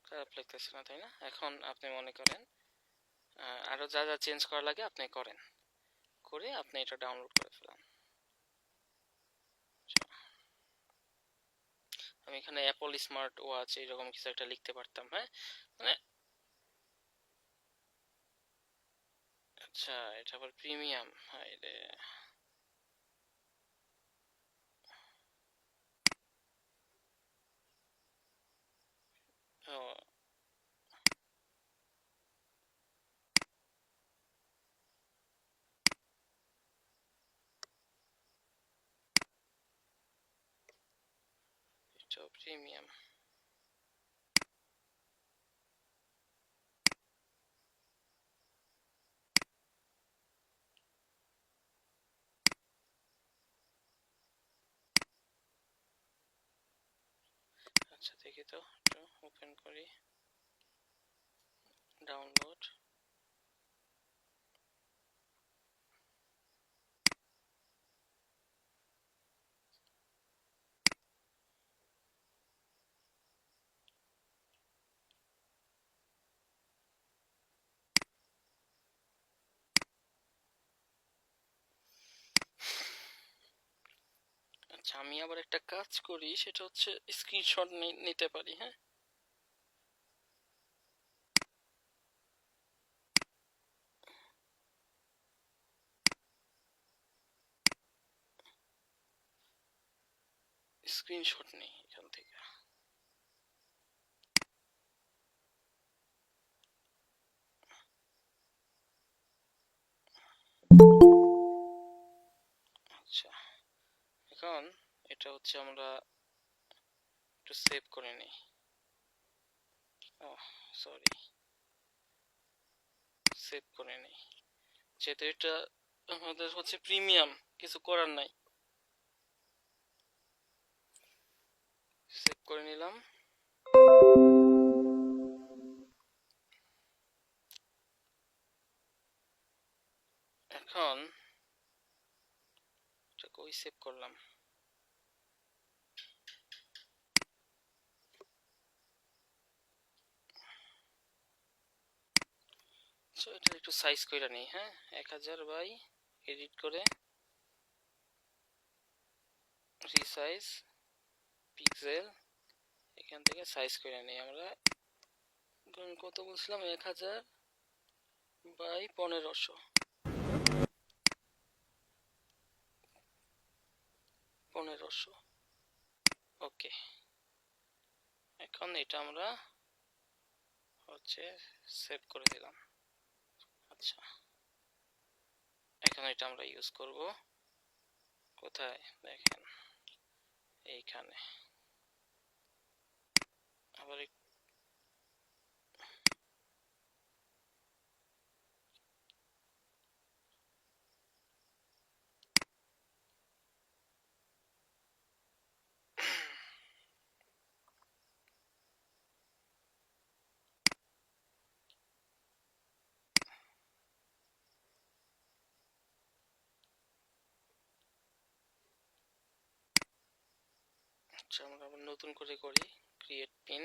খারাপ লাগতেছে না, তাই না? এখন আপনি মনে করেন আরো যা যা চেঞ্জ করা লাগে আপনি করেন, করে আপনি এটা ডাউনলোড করে ফেলান। আচ্ছা, আমি এখানে অ্যাপল স্মার্ট ওয়াচ এরকম কিছু একটা লিখতে পারতাম। হ্যাঁ, মানে আচ্ছা, এটা আবার প্রিমিয়াম, হাই রে। ও এটা প্রিমিয়াম। আচ্ছা, দেখি তো একটু ওপেন করি, ডাউনলোড। আচ্ছা, আমি আবার একটা কাজ করি, সেটা হচ্ছে স্ক্রিনশট নিতে পারি। হ্যাঁ, স্ক্রিনশট নেই এখান থেকে। আচ্ছা, এখন এটা হচ্ছে আমরা একটু সেভ করে নিই। ও সরি, সেভ করে নিই, যেহেতু এটা আমাদের হচ্ছে প্রিমিয়াম, কিছু করার নাই। সেভ করে নিলাম। এখন এটা কই সেভ করলাম? একটু সাইজ করে নিই। হ্যাঁ, 1000 বাই এডিট করে রিসাইজ পিক্সেল, এখান থেকে সাইজ করে নিই আমরা। কত বলছিলাম, 1000 বাই 1500। ওকে, এখন এটা আমরা হচ্ছে সেভ করে দিলাম। আচ্ছা, এখন এটা আমরা ইউজ করব কোথায় দেখেন, এইখানে। আবার আচ্ছা, আমরা আবার নতুন করে করি, ক্রিয়েট পিন।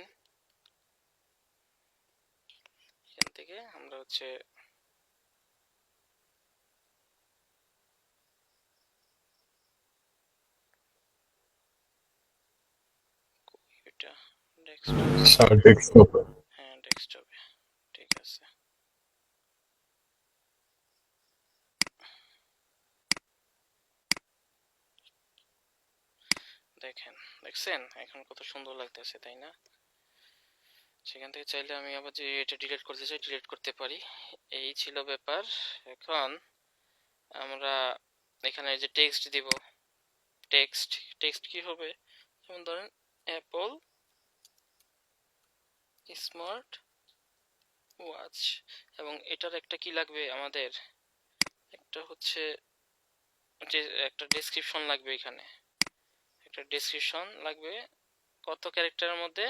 এখান থেকে আমরা হচ্ছে এটা ডেস্কটপ, হ্যাঁ ডেস্কটপে, ঠিক আছে। দেখছেন এখন কত সুন্দর লাগতেছে, তাই না? সেখান থেকে চাইলে আমি আবার যে এটা ডিলিট করতে চাই ডিলিট করতে পারি। এই ছিল ব্যাপার। এখন আমরা এখানে যে টেক্সট দিব, টেক্সট কি হবে, যেমন ধরেন অ্যাপল স্মার্ট ওয়াচ, এবং এটার একটা কি লাগবে আমাদের, একটা হচ্ছে যে একটা ডেসক্রিপশন লাগবে। এখানে একটা ডেসক্রিপশন লাগবে কত ক্যারেক্টারের মধ্যে,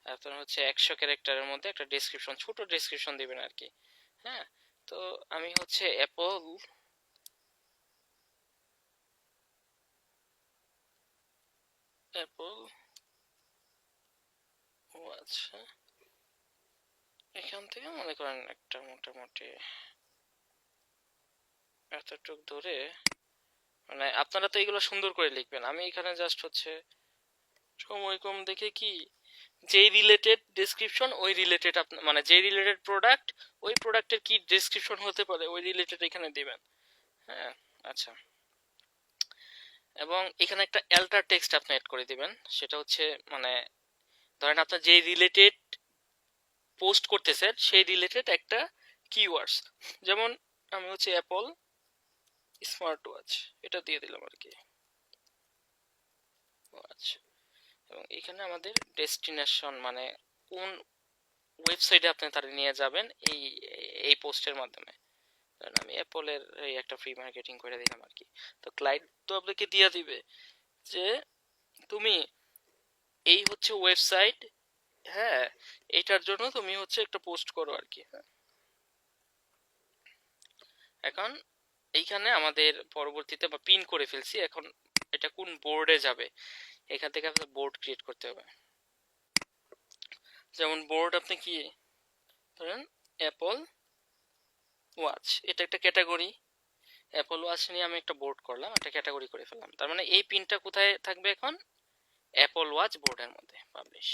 আপনার হচ্ছে 100 ক্যারেক্টারের মধ্যে একটা ডেসক্রিপশন, ছোট ডেসক্রিপশন দিবেন আর কি। হ্যাঁ, তো আমি হচ্ছে অ্যাপল ওয়াচ, এখান থেকে মনে করেন একটা মোটামুটি এতটুক ধরে, মানে আপনারা তো এগুলো সুন্দর করে লিখবেন, আমি এখানে জাস্ট হচ্ছে সময় কম দেখে কি, যেই রিলেটেড ডেসক্রিপশন ওই রিলেটেড, মানে যেই রিলেটেড প্রোডাক্ট ওই প্রোডাক্টের কি ডেসক্রিপশন হতে পারে ওই রিলেটেড এখানে দিবেন। হ্যাঁ, আচ্ছা, এবং এখানে একটা অ্যাল্টার টেক্সট আপনি অ্যাড করে দিবেন। সেটা হচ্ছে মানে ধরেন আপনার যে রিলেটেড পোস্ট করতেছেন সেই রিলেটেড একটা কিওয়ার্ডস, যেমন আমি হচ্ছে অ্যাপল স্মার্ট ওয়াচ এটা দিয়ে দিলাম আর কি, ওয়াচ। এবং এখানে আমাদের ডেস্টিনেশন মানে কোন ওয়েবসাইটে আপনি তারা নিয়ে যাবেন এই এই পোস্টের মাধ্যমে। কারণ আমি অ্যাপলের এই একটা ফ্রি মার্কেটিং করে দিলাম আর কি। তো ক্লায়েন্ট তো আপনাকে দিয়ে দিবে যে তুমি এই হচ্ছে ওয়েবসাইট, হ্যাঁ এটার জন্য তুমি হচ্ছে একটা পোস্ট করো আর কি। এখন এইখানে আমাদের পরবর্তীতে বা পিন করে ফেলছি, এখন এটা কোন বোর্ডে যাবে এখান থেকে আপনার বোর্ড ক্রিয়েট করতে হবে। যেমন বোর্ড আপনি কি ধরেন অ্যাপল ওয়াচ, এটা একটা ক্যাটাগরি, অ্যাপল ওয়াচ নিয়ে আমি একটা বোর্ড করলাম, একটা ক্যাটাগরি করে ফেললাম। তার মানে এই পিনটা কোথায় থাকবে এখন, অ্যাপল ওয়াচ বোর্ডের মধ্যে পাবলিশ।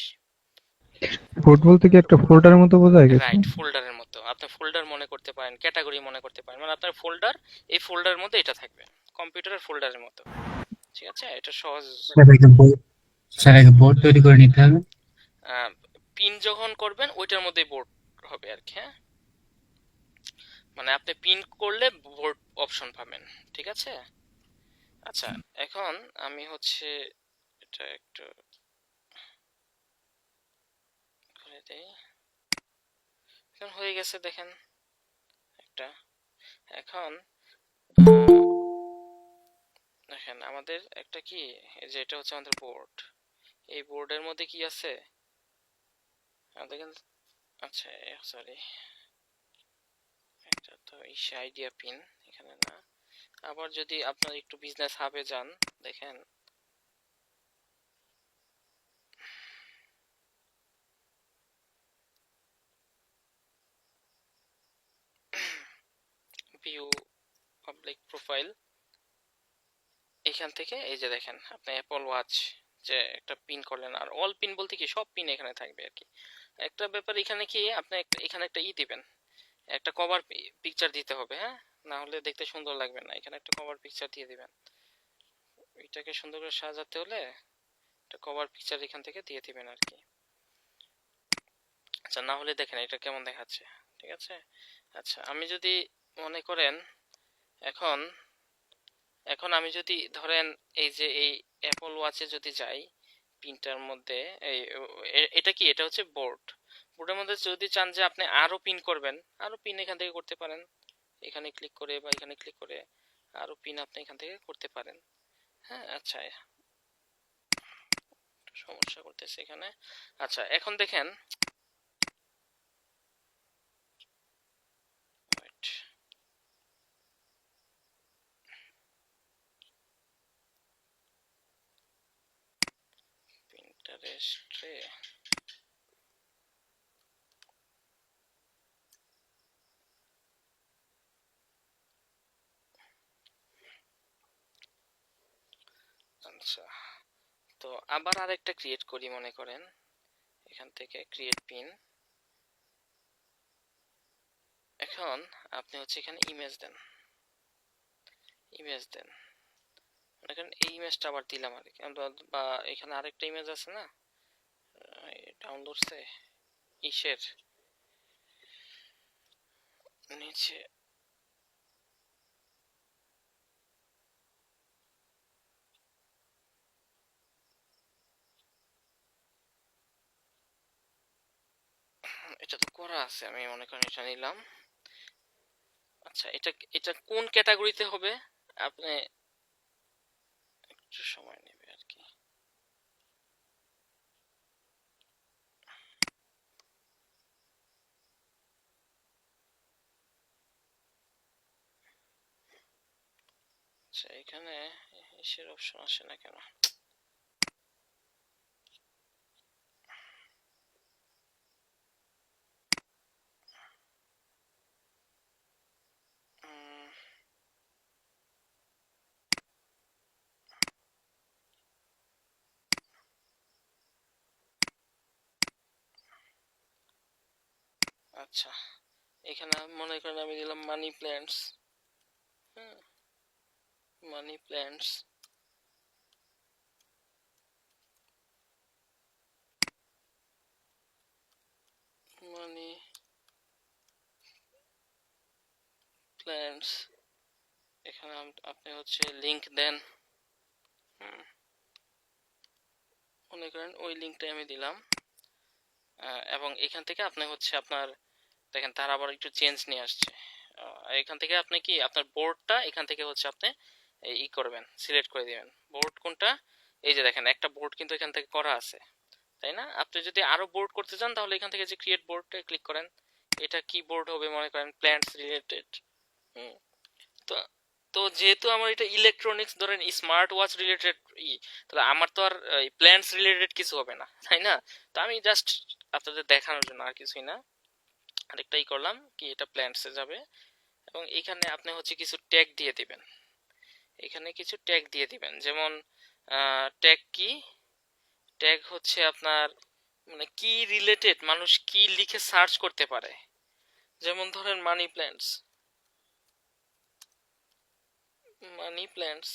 বোর্ড বলতে কি একটা ফোল্ডারের মতো বোঝায় গেছে? রাইট, ফোল্ডারের মতো, আপনি ফোল্ডার মনে করতে পারেন, ক্যাটাগরি মনে করতে পারেন, মানে আপনার ফোল্ডার, এই ফোল্ডারের মধ্যে এটা থাকবে, কম্পিউটারের ফোল্ডারের মতো। ঠিক আছে, এটা সহজ। স্যার বোর্ড তৈরি করে নিতে হবে, পিন যখন করবেন ওইটার মধ্যে বোর্ড হবে আর কি। হ্যাঁ, মানে আপনি পিন করলে বোর্ড অপশন পাবেন, ঠিক আছে। আচ্ছা, এখন আমি হচ্ছে এটা একটু করে দেই, এখন হয়ে গেছে দেখেন একটা। এখন দেখেন আমাদের একটা কি, এই যে এটা হচ্ছে আমাদের বোর্ড, এই বোর্ডের মধ্যে কি আছে দেখেন। আচ্ছা সরি, এটা তো ইসে আইডিয়া পিন এখানে না। আবার যদি আপনার একটু বিজনেস হাবে যান, দেখেন ভিউ পাবলিক প্রোফাইল, এখান থেকে এই যে দেখেন আপনি অ্যাপল ওয়াচ যে একটা পিন করলেন, আর অল পিন বলতে কি সব পিন এখানে থাকবে আর কি। একটা ব্যাপার এখানে কি আপনি এখানে একটা দিবেন, একটা কভার পিকচার দিতে হবে, হ্যাঁ, না হলে দেখতে সুন্দর লাগবে না। এখানে একটা কভার পিকচার দিয়ে দিবেন, এটাকে সুন্দর করে সাজাতে হলে একটা কভার পিকচার এখান থেকে দিয়ে দিবেন আর কি। আচ্ছা, না হলে দেখেন এটা কেমন দেখাচ্ছে, ঠিক আছে। আচ্ছা, আমি যদি মনে করেন এখন এখন আমি যদি ধরেন এই যে এই অ্যাপল ওয়াচে যদি যাই পিনটার মধ্যে, এই এটা কি, এটা হচ্ছে বোর্ড। বোর্ডের মধ্যে যদি চান যে আপনি আরো পিন করবেন, আরো পিন এখান থেকে করতে পারেন, এখানে ক্লিক করে বা এখানে ক্লিক করে আরো পিন আপনি এখান থেকে করতে পারেন। হ্যাঁ, আচ্ছা, সমস্যা করতেছে এখানে। আচ্ছা, এখন দেখেন পিন্টারেস্টে আচ্ছা, তো আবার আরেকটা ক্রিয়েট করি, মনে করেন এখান থেকে ক্রিয়েট পিন। এখন আপনি হচ্ছে এখানে ইমেজ দেন, মনে করেন এই ইমেজটা আবার দিলাম আর কি, বা এখানে আরেকটা ইমেজ আছে না ডাউনলোডসে ইসের নিচে, এটা তো করা আছে, আমি মনে করেন এটা নিলাম। আচ্ছা, এটা এটা কোন ক্যাটাগরিতে হবে আপনি একটু সময় নেবে আর কি। আচ্ছা, এখানে ইসের অপশন আসে না কেন? আচ্ছা, এখানে মনে করেন আমি দিলাম মানি প্ল্যান্টস। হ্যাঁ, মানি প্ল্যান্টস, মানি প্ল্যান্টস, এখানে আপনি হচ্ছে লিংক দেন। মনে করেন ওই লিংকটাই আমি দিলাম, এবং এখান থেকে আপনি হচ্ছে আপনার দেখেন তার আবার একটু চেঞ্জ নিয়ে আসছে। এখান থেকে আপনি কি আপনার বোর্ডটা এখান থেকে হচ্ছে আপনি ই করবেন, সিলেক্ট করে দিবেন বোর্ড কোনটা। এই যে দেখেন একটা বোর্ড কিন্তু এখান থেকে করা আছে, তাই না? আপনি যদি আরো বোর্ড করতে চান তাহলে এখান থেকে যে ক্রিয়েট বোর্ডটা ক্লিক করেন, এটা কি বোর্ড হবে মনে করেন প্ল্যান্টস রিলেটেড। তো তো যেহেতু আমার এটা ইলেকট্রনিক্স ধরেন স্মার্ট ওয়াচ রিলেটেড তাহলে আমার তো আর প্ল্যান্টস রিলেটেড কিছু হবে না, তাই না? তো আমি জাস্ট আপনাদের দেখানোর জন্য আর কিছুই না, আরেকটাই করলাম কি এটা প্ল্যান্টসে যাবে, এবং এখানে আপনি হচ্ছে কিছু ট্যাগ দিয়ে দিবেন, এখানে কিছু ট্যাগ দিয়ে দিবেন, যেমন ট্যাগ কি, ট্যাগ হচ্ছে আপনার মানে কি রিলেটেড, মানুষ কি লিখে সার্চ করতে পারে, যেমন ধরেন মানি প্ল্যান্টস, মানি প্ল্যান্টস,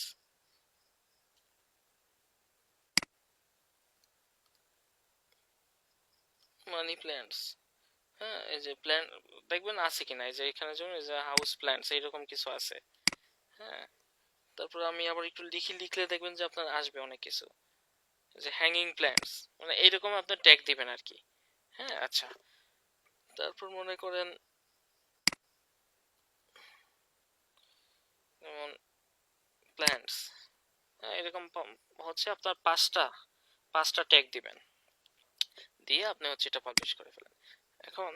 মানি প্ল্যান্টস। হ্যাঁ, এই যে প্ল্যান দেখবেন আছে কিনা, এই যে এখানে যেমন এই যে হাউস প্ল্যান্টস এইরকম কিছু আছে। হ্যাঁ, তারপর আমি আবার একটু লিখলে দেখবেন যে আপনার আসবে অনেক কিছু, যে হ্যাঙ্গিং প্ল্যান্টস, মানে এইরকম আপনার ট্যাগ দিবেন আর কি। হ্যাঁ, আচ্ছা, তারপর মনে করেন যেমন প্ল্যান্টস, হ্যাঁ এরকম হচ্ছে আপনার পাঁচটা ট্যাগ দিবেন, দিয়ে আপনি হচ্ছে এটা পাবলিশ করে ফেলেন। এখন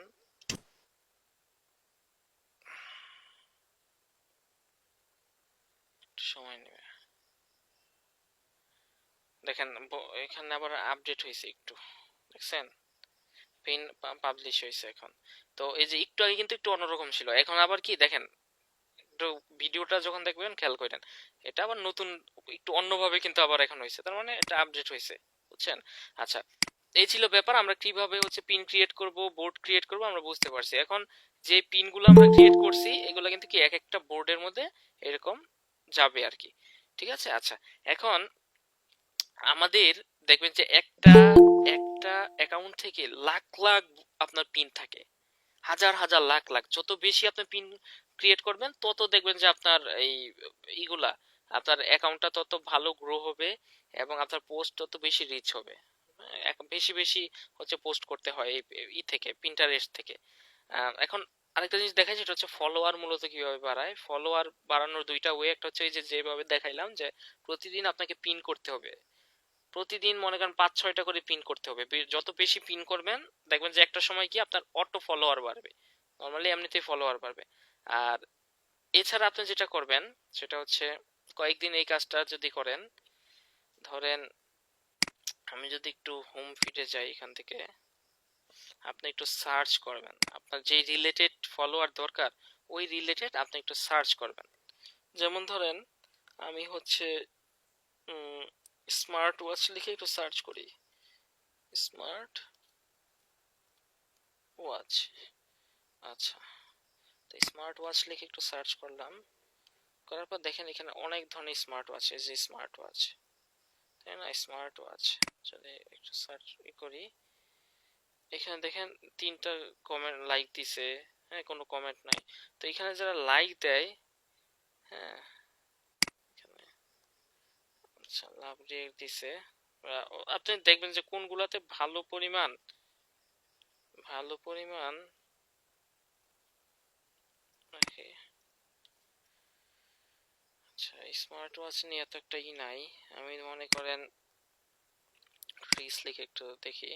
সময় নেবে, দেখেন এখানে আবার আপডেট হয়েছে একটু, দেখছেন পিন পাবলিশ হয়েছে এখন। তো এই যে একটু আগে কিন্তু একটু অন্যরকম ছিল, এখন আবার কি দেখেন একটু ভিডিওটা যখন দেখবেন খেয়াল করেন, এটা আবার নতুন একটু অন্যভাবে কিন্তু আবার এখন হয়েছে, তার মানে এটা আপডেট হয়েছে, বুঝছেন? আচ্ছা, এই ছিল ব্যাপার। আমরা কিভাবে হচ্ছে পিন ক্রিয়েট করব, বোর্ড ক্রিয়েট করব আমরা বুঝতে পারছি। এখন যে পিনগুলো আমরা ক্রিয়েট করছি এগুলো কিন্তু কি এক একটা বোর্ডের মধ্যে এরকম যাবে আর কি, ঠিক আছে? আচ্ছা, এখন আমাদের দেখবেন যে একটা একটা অ্যাকাউন্ট থেকে লাখ লাখ আপনার পিন থাকে, হাজার হাজার লাখ লাখ। যত বেশি আপনি পিন ক্রিয়েট করবেন তত দেখবেন যে আপনার এই ইগুলা আপনার অ্যাকাউন্টটা তত ভালো গ্রো হবে এবং আপনার পোস্ট তত বেশি রিচ হবে। বেশি বেশি হচ্ছে পোস্ট করতে হয় এই ই থেকে, পিন্টারেস্ট থেকে। এখন আরেকটা জিনিস দেখাই, যেটা হচ্ছে ফলোয়ার মূলত কিভাবে বাড়ায়। ফলোয়ার বাড়ানোর দুইটা ওয়ে, একটা হচ্ছে এই যে যেভাবে দেখাইলাম যে প্রতিদিন আপনাকে পিন করতে হবে, প্রতিদিন মনে করেন 5-6টা করে পিন করতে হবে। যত বেশি পিন করবেন দেখবেন যে একটা সময় কি আপনার অটো ফলোয়ার বাড়বে, নর্মালি এমনিতেই ফলোয়ার বাড়বে। আর এছাড়া আপনি যেটা করবেন সেটা হচ্ছে কয়েকদিন এই কাজটা যদি করেন, ধরেন আমি যদি একটু হোম ফিডে যাই, এখান থেকে আপনি একটু সার্চ করবেন আপনার যেই রিলেটেড ফলোয়ার দরকার, ওই রিলেটেড আপনি একটু সার্চ করবেন। যেমন ধরেন আমি হচ্ছে স্মার্ট ওয়াচ লিখে একটু সার্চ করি, স্মার্ট ওয়াচ। আচ্ছা, তো স্মার্ট ওয়াচ লিখে একটু সার্চ করলাম, করার পর দেখেন এখানে অনেক ধরনের স্মার্ট ওয়াচ, এই যে স্মার্ট ওয়াচ, তাই না? স্মার্ট ওয়াচ যদি একটু সার্চ করি, এখানে দেখেন 3টা কমেন্ট লাইক দিছে, হ্যাঁ কোনো কমেন্ট নাই। তো এখানে যারা লাইক দেয়, হ্যাঁ এখানে আচ্ছা লাভ রিয়েক্ট দিছে, আপনি দেখবেন যে কোনগুলাতে ভালো পরিমাণ রাখে। আচ্ছা, স্মার্ট ওয়াচ নিয়ে এত একটা ই নাই, আমি মনে করেন ফ্রিজ লিখে একটু দেখি।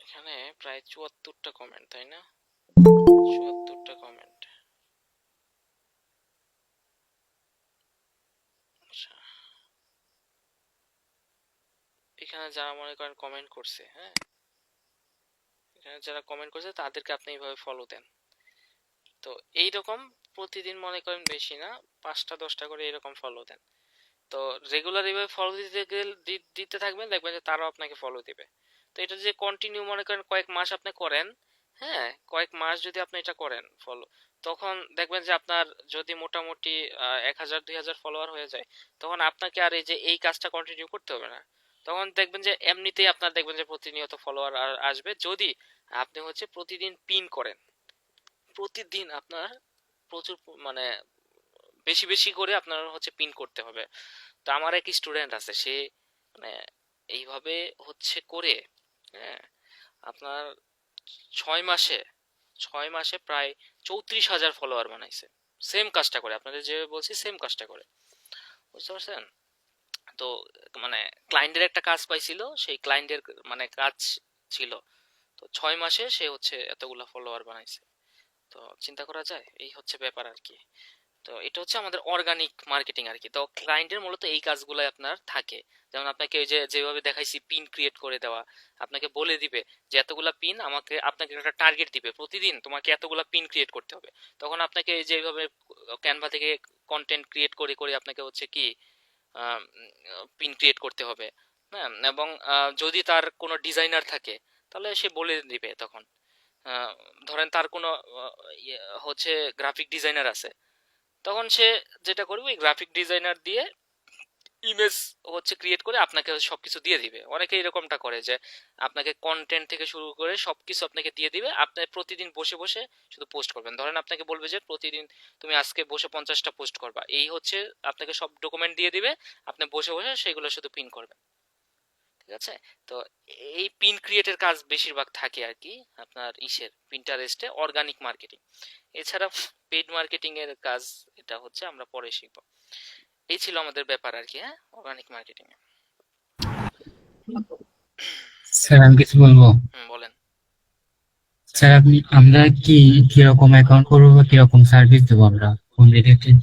এখানে প্রায় 74টা কমেন্ট, তাই না? 74টা কমেন্ট। আচ্ছা, এখানে যারা মনে করেন কমেন্ট করছে, হ্যাঁ এখানে যারা কমেন্ট করছে তাদেরকে আপনি এইভাবে ফলো দেন। তো এইরকম প্রতিদিন মনে করেন বেশি না 5টা 10টা করে এরকম ফলো দেন। তো রেগুলার এইভাবে ফলো দিতে থাকবেন, দেখবেন যে তারাও আপনাকে ফলো দিবে। তো এটা যে কন্টিনিউ মনে করেন কয়েক মাস আপনি করেন, হ্যাঁ কয়েক মাস যদি আপনি এটা করেন ফলো, তখন দেখবেন যে আপনার যদি মোটামুটি 1000-2000 ফলোয়ার হয়ে যায়, তখন আপনাকে আর এই যে এই কাজটা কন্টিনিউ করতে হবে না। তখন দেখবেন যে এমনিতেই আপনার দেখবেন যে প্রতিনিয়ত ফলোয়ার আসবে, যদি আপনি হচ্ছে প্রতিদিন পিন করেন। প্রতিদিন আপনার প্রচুর মানে বেশি বেশি করে আপনার হচ্ছে পিন করতে হবে। তো আমার এক স্টুডেন্ট আছে, সে মানে এইভাবে হচ্ছে করে, হ্যাঁ আপনার 6 মাসে 6 মাসে প্রায় 34,000 ফলোয়ার বানাইছে। সেম কাজটা করে, আপনাদের যে বলছি সেম কাজটা করে, বুঝতে পারছেন? তো মানে ক্লায়েন্টের একটা কাজ পাইছিল, সেই ক্লায়েন্টের মানে কাজ ছিল, তো 6 মাসে সে হচ্ছে এতগুলা ফলোয়ার বানাইছে। তো চিন্তা করা যায়, এই হচ্ছে ব্যাপার আর কি। তো এটা হচ্ছে আমাদের অর্গানিক মার্কেটিং আর কি। তো ক্লায়েন্টের মূলত এই কাজগুলো আপনার থাকে, যেমন আপনাকে ওই যে যেভাবে দেখাইছি পিন ক্রিয়েট করে দেওয়া, আপনাকে বলে দিবে যে এতগুলা পিন আমাকে, আপনাকে একটা টার্গেট দিবে প্রতিদিন তোমাকে এতগুলা পিন ক্রিয়েট করতে হবে। তখন আপনাকে এই যে এইভাবে ক্যানভা থেকে কন্টেন্ট ক্রিয়েট করে করে আপনাকে হচ্ছে কি পিন ক্রিয়েট করতে হবে, হ্যাঁ। এবং যদি তার কোনো ডিজাইনার থাকে তাহলে সে বলে দিবে তখন। আহ, ধরেন তার কোনো হচ্ছে গ্রাফিক ডিজাইনার আছে, তখন সে যেটা করবে ওই গ্রাফিক ডিজাইনার দিয়ে ইমেজ হচ্ছে ক্রিয়েট করে আপনাকে সবকিছু দিয়ে দিবে। অনেকে এরকমটা করে যে আপনাকে কন্টেন্ট থেকে শুরু করে সবকিছু আপনাকে দিয়ে দিবে, আপনি প্রতিদিন বসে বসে শুধু পোস্ট করবেন। ধরেন আপনাকে বলবে যে প্রতিদিন তুমি আজকে বসে 50টা পোস্ট করবা, এই হচ্ছে আপনাকে সব ডকুমেন্ট দিয়ে দিবে, আপনি বসে বসে সেগুলো শুধু পিন করবেন, ঠিক আছে? তো এই পিন ক্রিয়েটের কাজ বেশিরভাগ থাকে আর কি আপনার ইসের পিন্টারেস্টে, অর্গানিক মার্কেটিং। এছাড়া পেইড মার্কেটিং এর কাজ, এটা হচ্ছে আমরা পরে শিখবো। এই ছিল আমাদের ব্যাপার আর কি, হ্যাঁ অর্গানিক মার্কেটিং এ। স্যার আমি কিছু বলবো? বলেন। স্যার আমরা কি কিরকম অ্যাকাউন্ট করবো বা কিরকম সার্ভিস দেবো আমরা কোন রিলেটেড?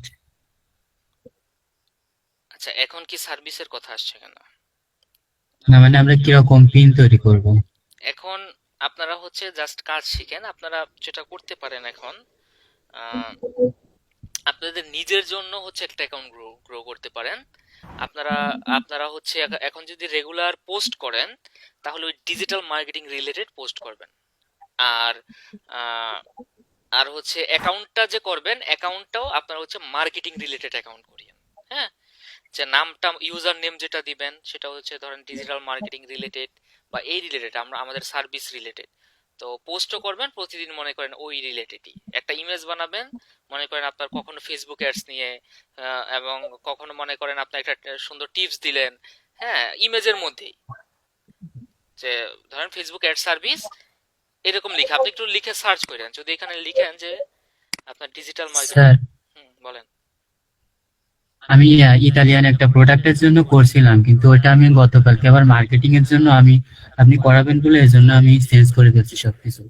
আচ্ছা, এখন কি সার্ভিসের কথা আসছে কেন? না মানে আমরা কিরকম পিন তৈরি করব? এখন আপনারা হচ্ছে জাস্ট কাজ শিখেন। আপনারা যেটা করতে পারেন এখন, আহ, আপনাদের নিজের জন্য হচ্ছে একটা অ্যাকাউন্ট গ্রো করতে পারেন। আপনারা আপনারা হচ্ছে এখন যদি রেগুলার পোস্ট করেন, তাহলে ওই ডিজিটাল মার্কেটিং রিলেটেড পোস্ট করবেন। আর আহ, আর হচ্ছে অ্যাকাউন্টটা যে করবেন, অ্যাকাউন্টটাও আপনারা হচ্ছে মার্কেটিং রিলেটেড অ্যাকাউন্ট করিয়েন। হ্যাঁ, যে নামটা, ইউজার নেম যেটা দিবেন সেটা হচ্ছে ধরেন ডিজিটাল মার্কেটিং রিলেটেড বা এই রিলেটেড, আমরা আমাদের সার্ভিস রিলেটেড। তো পোস্টও করবেন প্রতিদিন, মনে করেন ওই রিলেটেডই একটা ইমেজ বানাবেন। মনে করেন আপনার কখনো ফেসবুক অ্যাডস নিয়ে, এবং কখনো মনে করেন আপনার একটা সুন্দর টিপস দিলেন, হ্যাঁ, ইমেজের মধ্যেই। যে ধরেন ফেসবুক অ্যাড সার্ভিস এরকম লিখে আপনি একটু লিখে সার্চ করেন, যদি এখানে লিখেন যে আপনার ডিজিটাল মার্কেটিং। স্যার, হুম, বলেন। আমি ইতালিয়ান একটা প্রোডাক্টের জন্য করছিলাম, কিন্তু ওটা আমি গতকালকে আবার মার্কেটিং এর জন্য আপনি করাবেন বলে এই জন্য আমি চেঞ্জ করে দিচ্ছি সবকিছু।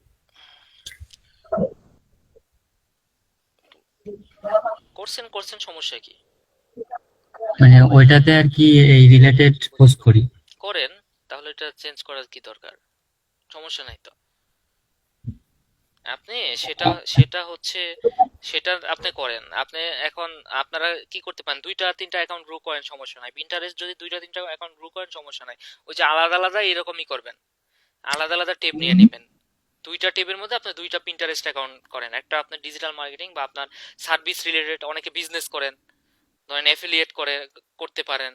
করছেন করছেন, সমস্যা কি? মানে ওইটাতে আর কি এই রিলেটেড পোস্ট করি। করেন, তাহলে এটা চেঞ্জ করার কি দরকার? সমস্যা নাই তো। আপনি সেটা সেটা হচ্ছে সেটা আপনি করেন। আপনি এখন আপনারা কি করতে পারেন, দুইটা তিনটা অ্যাকাউন্ট গ্রো করেন, সমস্যা নাই। পিন্টারেস্ট যদি দুইটা তিনটা অ্যাকাউন্ট গ্রো করেন, সমস্যা নাই। ওই যে আলাদা আলাদা এরকমই করবেন, আলাদা আলাদা টেপ নিয়ে নেবেন। দুইটা টেবের মধ্যে আপনি দুইটা পিন্টারেস্ট অ্যাকাউন্ট করেন, একটা আপনার ডিজিটাল মার্কেটিং বা আপনার সার্ভিস রিলেটেড। অনেকে বিজনেস করেন, ধরেন অ্যাফিলিয়েট করতে পারেন।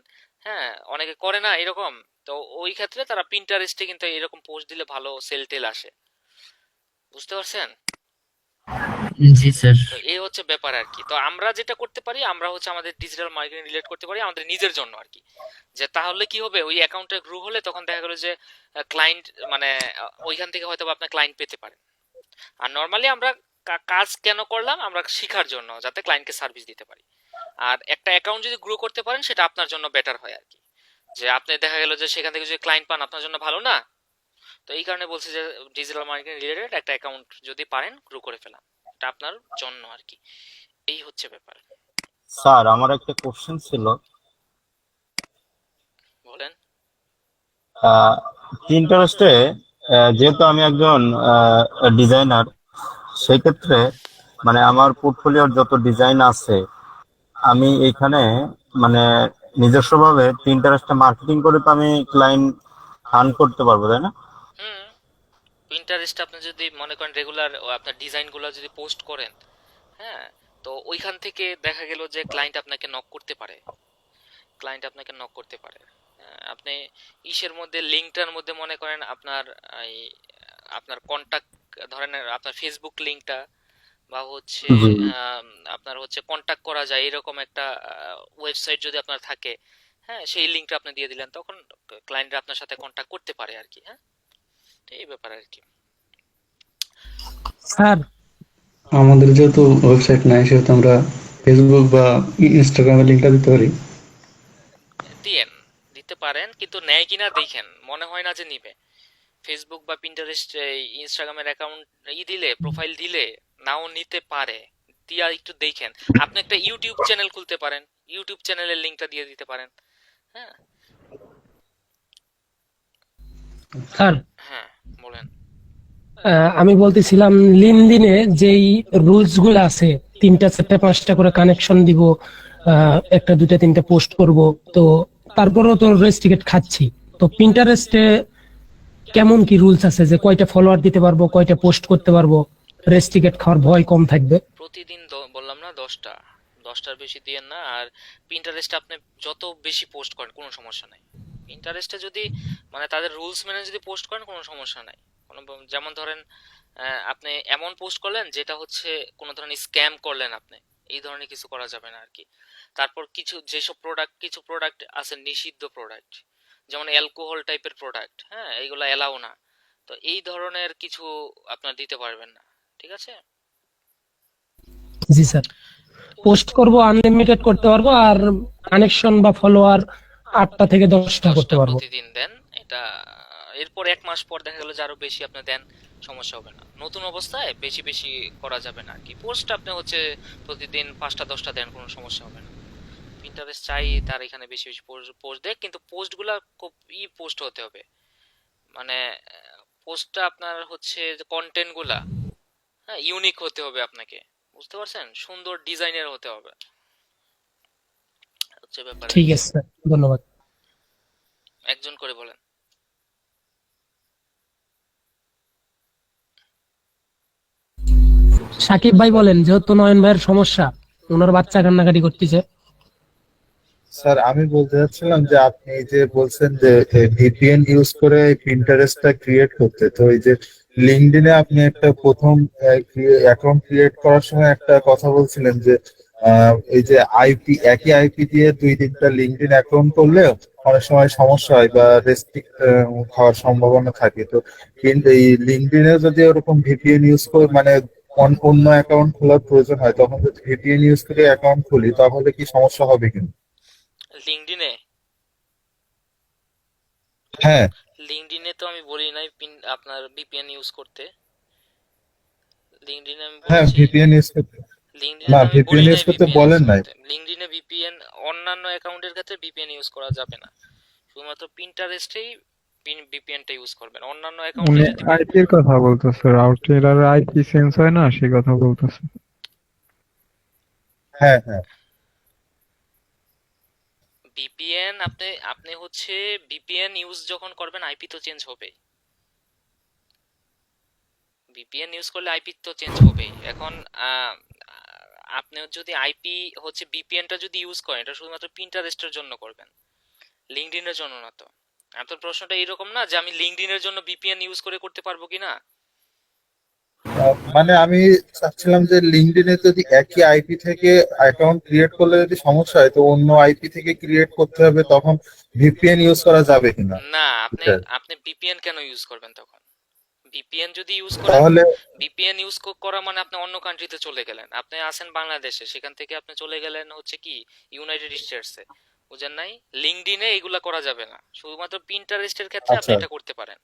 হ্যাঁ, অনেকে করে না এরকম। তো ওই ক্ষেত্রে তারা পিন্টারেস্টে কিন্তু এরকম পোস্ট দিলে ভালো সেল টেল আসে। বুঝতে পারছেন? জি স্যার। তো এই হচ্ছে ব্যাপার আর কি। তো আমরা যেটা করতে পারি, আমরা হচ্ছে আমাদের ডিজিটাল মার্কেটিং রিলেট করতে পারি আমাদের নিজের জন্য আর কি। যে তাহলে কি হবে, ওই অ্যাকাউন্টে গ্রো হলে তখন দেখা গেল যে ক্লায়েন্ট, মানে ওইখান থেকে হয়তো বা আপনার ক্লায়েন্ট পেতে পারেন। আর নর্মালি আমরা কাজ কেন করলাম, আমরা শেখার জন্য, যাতে ক্লায়েন্টকে সার্ভিস দিতে পারি। আর একটা অ্যাকাউন্ট যদি গ্রো করতে পারেন, সেটা আপনার জন্য বেটার হয় আর কি। যে আপনি দেখা গেল যে সেখান থেকে যদি ক্লায়েন্ট পান, আপনার জন্য ভালো না? তো এই কারণে বলছি যে ডিজিটাল মার্কেটিং রিলেটেড একটা অ্যাকাউন্ট যদি পারেন গ্রো করে ফেলাম, এটা আপনার জন্য আর কি। এই হচ্ছে ব্যাপার। স্যার, আমার একটা কোশ্চেন ছিল। বলেন। পিন্টারেস্টে যেহেতু আমি একজন ডিজাইনার, সেক্ষেত্রে মানে আমার পোর্টফোলিওর যত ডিজাইন আছে, আমি এখানে মানে নিজস্বভাবে পিন্টারেস্টে মার্কেটিং করে তো আমি ক্লায়েন্ট আর্ন করতে পারবো, তাই না? হুম, পিন্টারেস্ট আপনি যদি মনে করেন রেগুলার আপনার ডিজাইনগুলো যদি পোস্ট করেন, হ্যাঁ, তো ওইখান থেকে দেখা গেল যে ক্লায়েন্ট আপনাকে নক করতে পারে। ক্লায়েন্ট আপনাকে নক করতে পারে। আপনি ইসের মধ্যে, লিঙ্কটার মধ্যে মনে করেন আপনার এই আপনার কন্টাক্ট, ধরেন আপনার ফেসবুক লিঙ্কটা বা হচ্ছে জি। আম, আপনার হচ্ছে কন্টাক্ট করা যায় এরকম একটা ওয়েবসাইট যদি আপনার থাকে, হ্যাঁ, সেই লিঙ্কটা আপনি দিয়ে দিলেন, তখন ক্লায়েন্টরা আপনার সাথে কন্টাক্ট করতে পারে আর কি। হ্যাঁ, তো এই ব্যাপার আর কি। স্যার, আমাদের যেহেতু ওয়েবসাইট নাই, সেহেতু আমরা ফেসবুক বা ইনস্টাগ্রামে লিঙ্কটা দিতে পারি। দিয়েন, দিতে পারেন, কিন্তু নেয় কিনা দেখেন, মনে হয় না যে নিবে। ফেসবুক বা পিন্টারেস্ট, ইনস্টাগ্রামের অ্যাকাউন্ট দিলে, প্রোফাইল দিলে নাও নিতে পারে। দিয়া একটু দেখেন। আপনি একটা ইউটিউব চ্যানেল খুলতে পারেন, ইউটিউব চ্যানেলের লিঙ্কটা দিয়ে দিতে পারেন। হ্যাঁ। স্যার, হ্যাঁ, বলেন। আমি বলতেছিলাম লিনক্ডইনে যেই রুলস গুলো আছে, 3টা 4টা 5টা করে কানেকশন দিব, একটা 2টা 3টা পোস্ট করব, তো তারপরেও তো রেস্ট্রিকেট খাচ্ছি। তো পিন্টারেস্টে কেমন কি রুলস আছে, যে কয়টা ফলোয়ার দিতে পারবো, কয়টা পোস্ট করতে পারবো, রেস্ট্রিকেট খাওয়ার ভয় কম থাকবে? প্রতিদিন বললাম না 10টা, 10টার বেশি দিয়েন না। আর পিন্টারেস্টে আপনি যত বেশি পোস্ট করেন কোনো সমস্যা নাই। পিন্টারেস্টে যদি মানে তাদের রুলস মেনে যদি পোস্ট করেন, কোনো সমস্যা নাই। কোনো যেমন ধরেন আপনি এমন পোস্ট করলেন যেটা হচ্ছে কোনো ধরনের স্ক্যাম করলেন আপনি, এই ধরনের কিছু করা যাবে না আর কি। তারপর কিছু যেসব প্রোডাক্ট, কিছু প্রোডাক্ট আছে নিষিদ্ধ প্রোডাক্ট, যেমন অ্যালকোহল টাইপের প্রোডাক্ট, হ্যাঁ, এইগুলো এলাও না। তো এই ধরনের কিছু আপনার দিতে পারবেন না। ঠিক আছে? জি স্যার। পোস্ট করব, আনলিমিটেড করতে পারবো, আর কানেকশন বা ফলোয়ার 8টা থেকে 10টা করতে 10টা পারবো। প্রতিদিন দেন। এটা এরপর 1 মাস পর দেখা গেল যে আরো বেশি আপনি দেন, সমস্যা হবে না। নতুন অবস্থায় বেশি বেশি করা যাবে না আর কি। পোস্ট আপনি হচ্ছে প্রতিদিন 5টা 10টা দেন, কোনো সমস্যা হবে না। পিন্টারেস্ট চাই তার এখানে বেশি বেশি পোস্ট দেয়, কিন্তু পোস্টগুলা খুব পোস্ট হতে হবে। মানে পোস্টটা আপনার হচ্ছে কন্টেন্ট গুলা, হ্যাঁ, ইউনিক হতে হবে আপনাকে, বুঝতে পারছেন, সুন্দর ডিজাইনের হতে হবে, হচ্ছে ব্যাপার আর ঠিক কি। আছে স্যার, ধন্যবাদ। একজন করে বলেন। সাকিব ভাই বলেন, যেহেতু নয়ন ভাইয়ের সমস্যা, ওনার বাচ্চা কান্নাকাটি করতেছে। স্যার আমি বলতে চাচ্ছিলাম যে আপনি এই যে বলছেন যে ভিপিএন ইউজ করে পিন্টারেস্টটা ক্রিয়েট করতে, তো এই যে লিঙ্কডইনে আপনি একটা প্রথম অ্যাকাউন্ট ক্রিয়েট করার সময় একটা কথা বলছিলেন যে এই যে আইপি, একই আইপি দিয়ে দুই তিনটা লিঙ্কডইন অ্যাকাউন্ট করলেও অনেক সময় সমস্যা হয় বা রেস্ট্রিক্ট হওয়ার সম্ভাবনা থাকে। তো কিন্তু এই লিঙ্কডইনে যদি ওরকম ভিপিএন ইউজ করে মানে অন্য অ্যাকাউন্ট খোলার প্রয়োজন হয়, তখন যদি ভিপিএন ইউজ করে অ্যাকাউন্ট খুলি তাহলে কি সমস্যা হবে কিনা? লিঙ্কডইনে, হ্যাঁ লিঙ্কডইনে তো আমি বলি নাই পিন আপনার ভিপিএন ইউজ করতে। লিঙ্কডইনে আমি হ্যাঁ বলছি, ভিপিএন ইউজ করতে, লিঙ্কডইনে না তো আমি ভিপিএন বলি ইউজ নাই করতে ভিপিএন ইউজ বলেন নাই। করতে। লিঙ্কডইনে ভিপিএন, অন্যান্য অ্যাকাউন্টের ক্ষেত্রে ভিপিএন ইউজ করা যাবে না, শুধুমাত্র পিন্টারেস্টেই ভিপিএনটা ইউজ করবেন, অন্যান্য অ্যাকাউন্টে উনি যদি আইপির কথা বলতেছে, রাউটার আর আইপি চেঞ্জ হয় না, সেই কথা বলতেছে। হ্যাঁ হ্যাঁ ভিপিএন আপনি আপনি হচ্ছে ভিপিএন ইউজ যখন করবেন আইপি তো চেঞ্জ হবেই, ভিপিএন ইউজ করলে আইপি তো চেঞ্জ হবেই। এখন আপনি যদি আইপি হচ্ছে ভিপিএনটা যদি ইউজ করেন, এটা শুধুমাত্র পিন্টারেস্টের জন্য করবেন, লিঙ্কডইনের জন্য না। তো আপনার প্রশ্নটা এরকম না যে আমি লিঙ্কডইনের জন্য ভিপিএন ইউজ করে করতে পারবো কিনা। মানে আমি চাচ্ছিলাম যে লিঙ্কডইনে যদি একই আইপি থেকে অ্যাকাউন্ট ক্রিয়েট করলে যদি সমস্যা হয়, তো অন্য আইপি থেকে ক্রিয়েট করতে হবে, তখন ভিপিএন ইউজ করা যাবে কিনা? না, আপনি এটা আপনি ভিপিএন কেন ইউজ করবেন তখন? ভিপিএন যদি ইউজ করেন, তাহলে ভিপিএন ইউজ করা মানে আপনি অন্য কান্ট্রিতে চলে গেলেন, আপনি আছেন বাংলাদেশে, সেখান থেকে আপনি চলে গেলেন হচ্ছে কি ইউনাইটেড স্টেটসে, বুঝেন নাই? লিঙ্কডইনে এগুলা করা যাবে না, শুধুমাত্র পিন্টারেস্টের ক্ষেত্রে আপনি আচ্ছা, এটা করতে পারেন।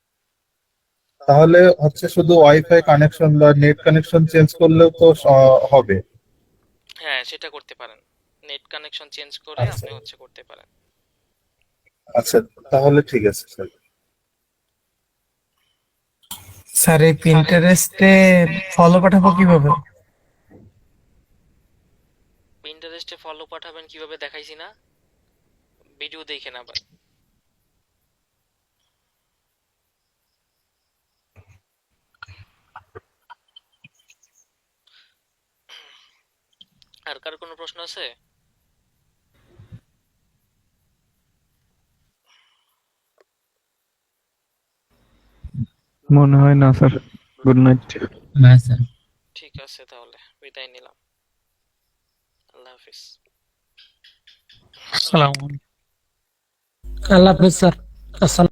তাহলে হচ্ছে শুধু ওয়াইফাই কানেকশন বা নেট কানেকশন চেঞ্জ করলেও তো হবে? হ্যাঁ, সেটা করতে পারেন, নেট কানেকশন চেঞ্জ করে আচ্ছা আপনি হচ্ছে করতে পারেন। আচ্ছা, তাহলে ঠিক আছে স্যার। স্যার এই পিন্টারেস্টে ফলো পাঠাবো কিভাবে? পিন্টারেস্টে ফলো পাঠাবেন কিভাবে দেখাইছি না, ভিডিও দেখেন আবার। আর কার কোনো প্রশ্ন আছে? মনে হয় না স্যার। Good night. না স্যার। ঠিক আছে, তাহলে বিদায় নিলাম, আল্লাহ হাফিজ। আল্লাহ হাফেজ স্যার। আসসালাম।